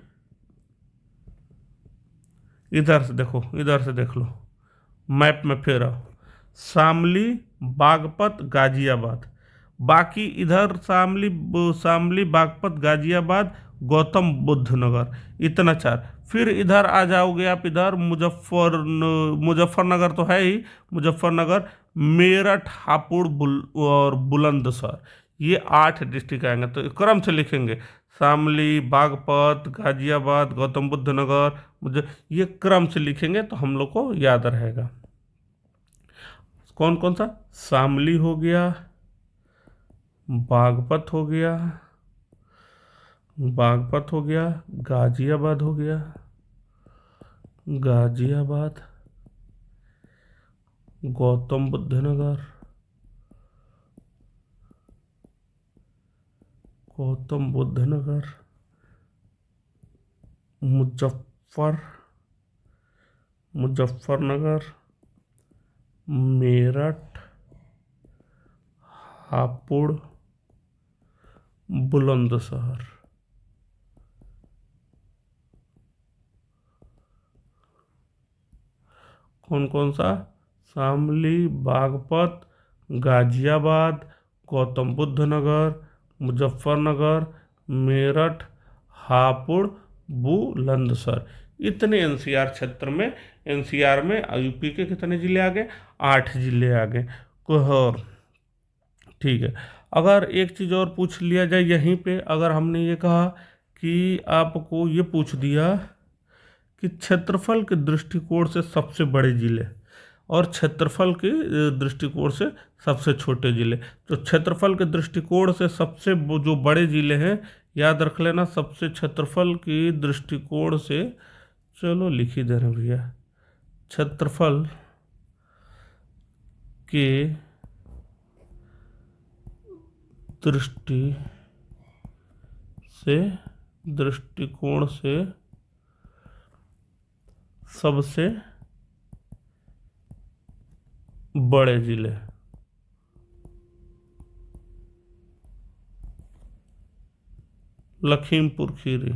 इधर से देखो, इधर से देख लो, मैप में फिर आओ, शामली, बागपत, गाजियाबाद। बाकी इधर शामली, शामली, बागपत, गाजियाबाद, गौतम बुद्ध नगर, इतना 4। फिर इधर आ जाओगे आप, इधर मुजफ्फरनगर तो है ही, मुजफ्फरनगर, मेरठ, हापुड़, और बुलंदशहर, ये 8 डिस्ट्रिक्ट आएंगे। तो क्रम से लिखेंगे, शामली, बागपत, गाजियाबाद, गौतम बुद्ध नगर, मुझे ये क्रम से लिखेंगे तो हम लोग को याद रहेगा। कौन कौन सा? शामली हो गया, बागपत हो गया, बागपत हो गया, गाजियाबाद हो गया, गाजियाबाद, गौतम बुद्ध नगर, गौतम बुद्ध नगर, मुजफ्फरनगर, मेरठ, हापुड़, बुलंदशहर। कौन कौन सा? शामली, बागपत, गाजियाबाद, गौतम बुद्ध नगर, मुजफ्फरनगर, मेरठ, हापुड़, बुलंदशहर। इतने एनसीआर क्षेत्र में, एनसीआर में यूपी के कितने जिले आ गए? 8 जिले आ गए। और ठीक है, अगर एक चीज़ और पूछ लिया जाए यहीं पे, अगर हमने ये कहा कि आपको ये पूछ दिया कि क्षेत्रफल के दृष्टिकोण से सबसे बड़े जिले और क्षेत्रफल के दृष्टिकोण से सबसे छोटे जिले, तो क्षेत्रफल के दृष्टिकोण से सबसे जो बड़े जिले हैं, याद रख लेना, सबसे क्षेत्रफल की दृष्टिकोण से, चलो लिख ही दे रहे हैं भैया, क्षेत्रफल के दृष्टिकोण से सबसे बड़े जिले, लखीमपुर खीरी,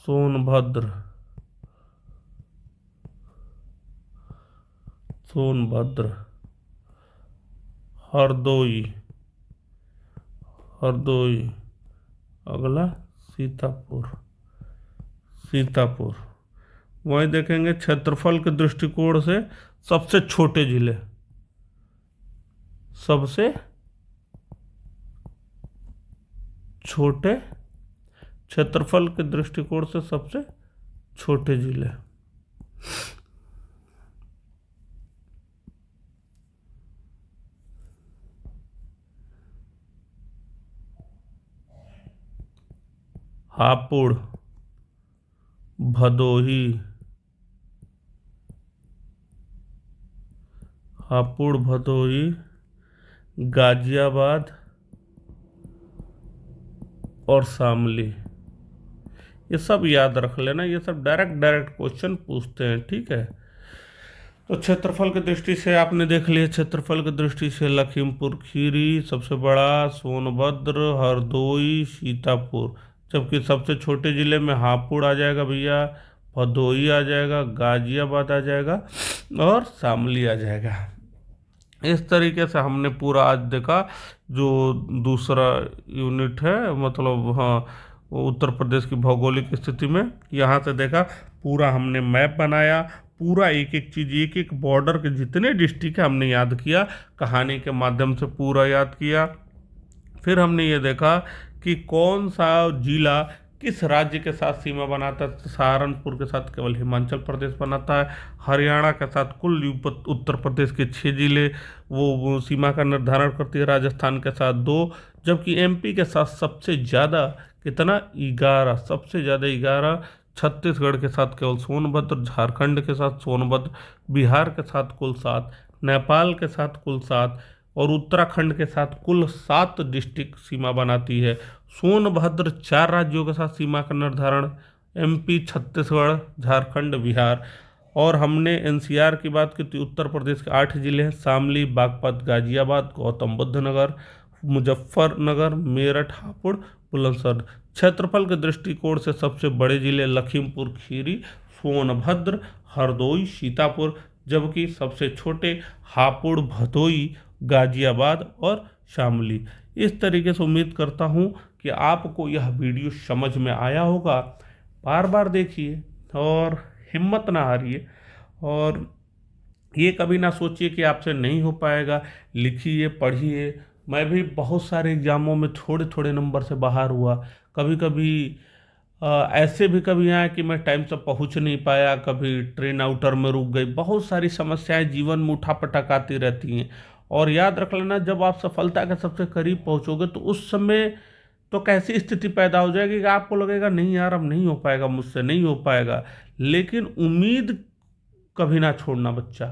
सोनभद्र, हरदोई, अगला सीतापुर। वहीं देखेंगे क्षेत्रफल के दृष्टिकोण से सबसे छोटे जिले, सबसे छोटे, क्षेत्रफल के दृष्टिकोण से सबसे छोटे जिले, हापुड़, भदोही, गाजियाबाद और शामली। ये सब याद रख लेना, ये सब डायरेक्ट क्वेश्चन पूछते हैं, ठीक है। तो क्षेत्रफल की दृष्टि से आपने देख लिया, क्षेत्रफल की दृष्टि से लखीमपुर खीरी सबसे बड़ा, सोनभद्र, हरदोई, सीतापुर, जबकि सबसे छोटे जिले में हापुड़ आ जाएगा भैया, भदोई आ जाएगा, गाजियाबाद आ जाएगा और शामली आ जाएगा। इस तरीके से हमने पूरा आज देखा, जो दूसरा यूनिट है, मतलब हाँ, उत्तर प्रदेश की भौगोलिक स्थिति में, यहाँ से देखा पूरा हमने मैप बनाया, पूरा एक एक चीज़, एक एक बॉर्डर के जितने डिस्ट्रिक्ट है हमने याद किया, कहानी के माध्यम से पूरा याद किया। फिर हमने ये देखा कि कौन सा जिला किस राज्य के साथ सीमा बनाता है। सहारनपुर के साथ केवल हिमाचल प्रदेश बनाता है, हरियाणा के साथ कुल उत्तर प्रदेश के 6 जिले वो सीमा का निर्धारण करती है, राजस्थान के साथ 2, जबकि एमपी के साथ सबसे ज़्यादा कितना, 11, सबसे ज़्यादा 11, छत्तीसगढ़ के साथ केवल सोनभद्र, झारखंड के साथ सोनभद्र, बिहार के साथ कुल 7, नेपाल के साथ कुल 7 और उत्तराखंड के साथ कुल 7 डिस्ट्रिक्ट सीमा बनाती है। सोनभद्र 4 राज्यों के साथ सीमा का निर्धारण, एमपी, छत्तीसगढ़, झारखंड, बिहार। और हमने एनसीआर की बात की तो उत्तर प्रदेश के 8 जिले हैं, शामली, बागपत, गाजियाबाद, गौतम बुद्ध नगर, मुजफ्फरनगर, मेरठ, हापुड़, बुलंदशहर। क्षेत्रफल के दृष्टिकोण से सबसे बड़े जिले लखीमपुर खीरी, सोनभद्र, हरदोई, सीतापुर, जबकि सबसे छोटे हापुड़, भदोई, गाजियाबाद और शामली। इस तरीके से उम्मीद करता हूँ कि आपको यह वीडियो समझ में आया होगा। बार बार देखिए और हिम्मत ना हारिए, और ये कभी ना सोचिए कि आपसे नहीं हो पाएगा। लिखिए, पढ़िए। मैं भी बहुत सारे एग्जामों में थोड़े थोड़े नंबर से बाहर हुआ। कभी कभी ऐसे भी कभी आया कि मैं टाइम से पहुंच नहीं पाया, कभी ट्रेन आउटर में रुक गई। बहुत सारी समस्याएं जीवन में उठापटक आती रहती हैं। और याद रख लेना, जब आप सफलता के सबसे करीब पहुंचोगे तो उस समय तो कैसी स्थिति पैदा हो जाएगी कि आपको लगेगा नहीं यार अब नहीं हो पाएगा, मुझसे नहीं हो पाएगा। लेकिन उम्मीद कभी ना छोड़ना बच्चा।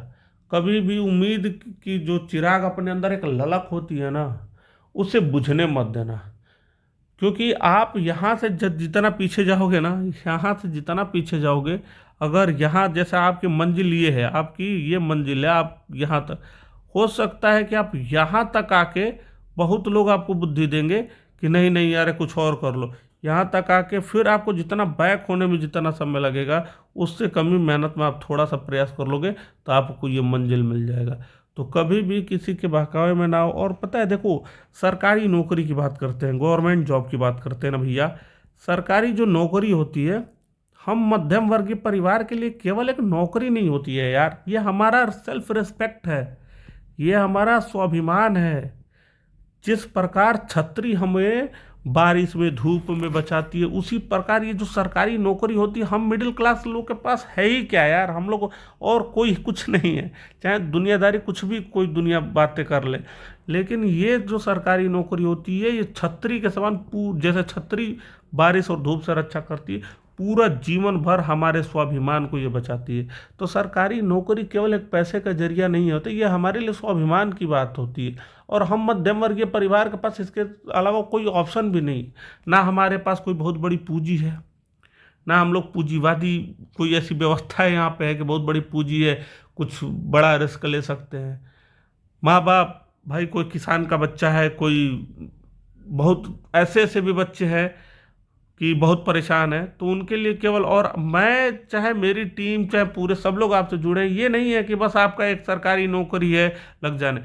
कभी भी उम्मीद की जो चिराग अपने अंदर एक ललक होती है ना, उसे बुझने मत देना। क्योंकि आप यहाँ से जितना पीछे जाओगे ना, यहाँ से जितना पीछे जाओगे, अगर यहाँ जैसे आपकी मंजिल ये है, आपकी ये मंजिल है, आप यहाँ तक, हो सकता है कि आप यहाँ तक आके बहुत लोग आपको बुद्धि देंगे कि नहीं नहीं यार कुछ और कर लो। यहाँ तक आके फिर आपको जितना बैक होने में जितना समय लगेगा, उससे कम ही मेहनत में आप थोड़ा सा प्रयास कर लोगे तो आपको ये मंजिल मिल जाएगा। तो कभी भी किसी के बहकावे में ना हो। और पता है देखो, सरकारी नौकरी की बात करते हैं, गवर्नमेंट जॉब की बात करते हैं ना भैया, सरकारी जो नौकरी होती है, हम मध्यम वर्गीय परिवार के लिए केवल एक नौकरी नहीं होती है यार, ये हमारा सेल्फ रिस्पेक्ट है, ये हमारा स्वाभिमान है। जिस प्रकार छतरी हमें बारिश में धूप में बचाती है, उसी प्रकार ये जो सरकारी नौकरी होती है, हम मिडिल क्लास लोग के पास है ही क्या यार, हम लोग और कोई कुछ नहीं है। चाहे दुनियादारी कुछ भी कोई दुनिया बातें कर ले, लेकिन ये जो सरकारी नौकरी होती है, ये छतरी के समान जैसे छतरी बारिश और धूप से रक्षा करती है, पूरा जीवन भर हमारे स्वाभिमान को ये बचाती है। तो सरकारी नौकरी केवल एक पैसे का जरिया नहीं होता, ये हमारे लिए स्वाभिमान की बात होती है। और हम मध्यम वर्गीय परिवार के पास इसके अलावा कोई ऑप्शन भी नहीं, ना हमारे पास कोई बहुत बड़ी पूंजी है, ना हम लोग पूंजीवादी कोई ऐसी व्यवस्था है यहाँ पे है कि बहुत बड़ी पूंजी है, कुछ बड़ा रिस्क ले सकते हैं। माँ बाप, भाई कोई किसान का बच्चा है, कोई बहुत ऐसे ऐसे भी बच्चे हैं कि बहुत परेशान है, तो उनके लिए केवल, और मैं चाहे मेरी टीम चाहे पूरे सब लोग आपसे जुड़े, ये नहीं है कि बस आपका एक सरकारी नौकरी है लग जाने।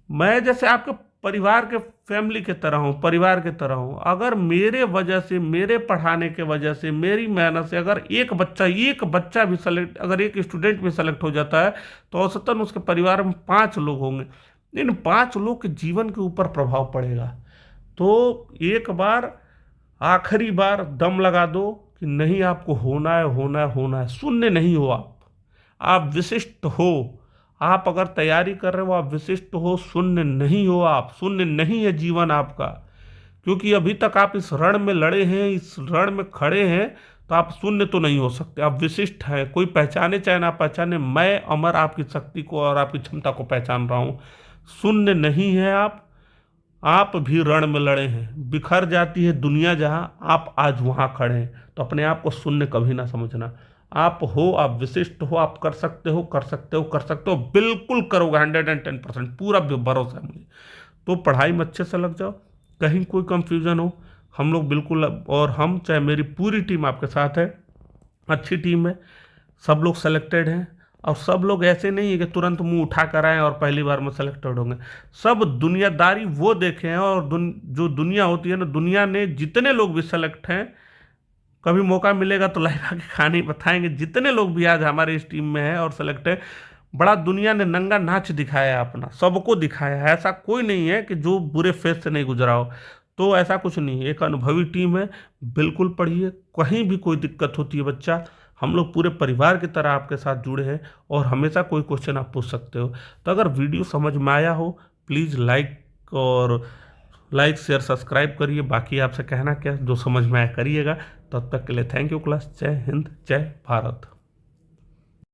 मैं जैसे आपके परिवार के फैमिली के तरह हूँ, परिवार के तरह हूँ। अगर मेरे वजह से, मेरे पढ़ाने के वजह से, मेरी मेहनत से अगर एक बच्चा भी सेलेक्ट, अगर एक स्टूडेंट भी सेलेक्ट हो जाता है, तो औसतन उसके परिवार में 5 लोग होंगे, इन 5 लोग के जीवन के ऊपर प्रभाव पड़ेगा। तो एक बार, आखिरी बार दम लगा दो कि नहीं, आपको होना है, होना है, होना है। शून्य नहीं हो आप विशिष्ट हो। आप अगर तैयारी कर रहे हो, आप विशिष्ट हो, शून्य नहीं हो आप, शून्य नहीं है जीवन आपका। क्योंकि अभी तक आप इस रण में लड़े हैं, इस रण में खड़े हैं, तो आप शून्य तो नहीं हो सकते, आप विशिष्ट हैं। कोई पहचाने चाहे ना पहचाने, मैं अमर आपकी शक्ति को और आपकी क्षमता को पहचान रहा हूँ। शून्य नहीं है आप भी रण में लड़े हैं। बिखर जाती है दुनिया जहाँ, आप आज वहाँ खड़े हैं। तो अपने आप को शून्य कभी ना समझना। आप हो, आप विशिष्ट हो, आप कर सकते हो, कर सकते हो, कर सकते हो, बिल्कुल करोगे 110%, पूरा भरोसा है मुझे। तो पढ़ाई में अच्छे से लग जाओ, कहीं कोई कंफ्यूजन हो, हम लोग बिल्कुल, और हम चाहे मेरी पूरी टीम आपके साथ है, अच्छी टीम है, सब लोग सेलेक्टेड हैं। और सब लोग ऐसे नहीं है कि तुरंत मुंह उठा कर आए और पहली बार में सेलेक्टेड होंगे। सब दुनियादारी वो देखे हैं, और जो दुनिया होती है ना, दुनिया ने जितने लोग भी सेलेक्ट हैं, कभी मौका मिलेगा तो लाइव आके कहानी बताएंगे, जितने लोग भी आज हमारे इस टीम में है और सेलेक्ट है, बड़ा दुनिया ने नंगा नाच दिखाया है अपना, सबको दिखाया है। ऐसा कोई नहीं है कि जो बुरे फेस से नहीं गुजरा हो, तो ऐसा कुछ नहीं है, एक अनुभवी टीम है। बिल्कुल पढ़िए, कहीं भी कोई दिक्कत होती है बच्चा, हम लोग पूरे परिवार की तरह आपके साथ जुड़े हैं, और हमेशा कोई क्वेश्चन आप पूछ सकते हो। तो अगर वीडियो समझ में आया हो, प्लीज़ लाइक शेयर सब्सक्राइब करिए। बाकी आपसे कहना क्या, जो समझ में आया करिएगा। तब तक के लिए थैंक यू क्लास। जय हिंद, जय भारत।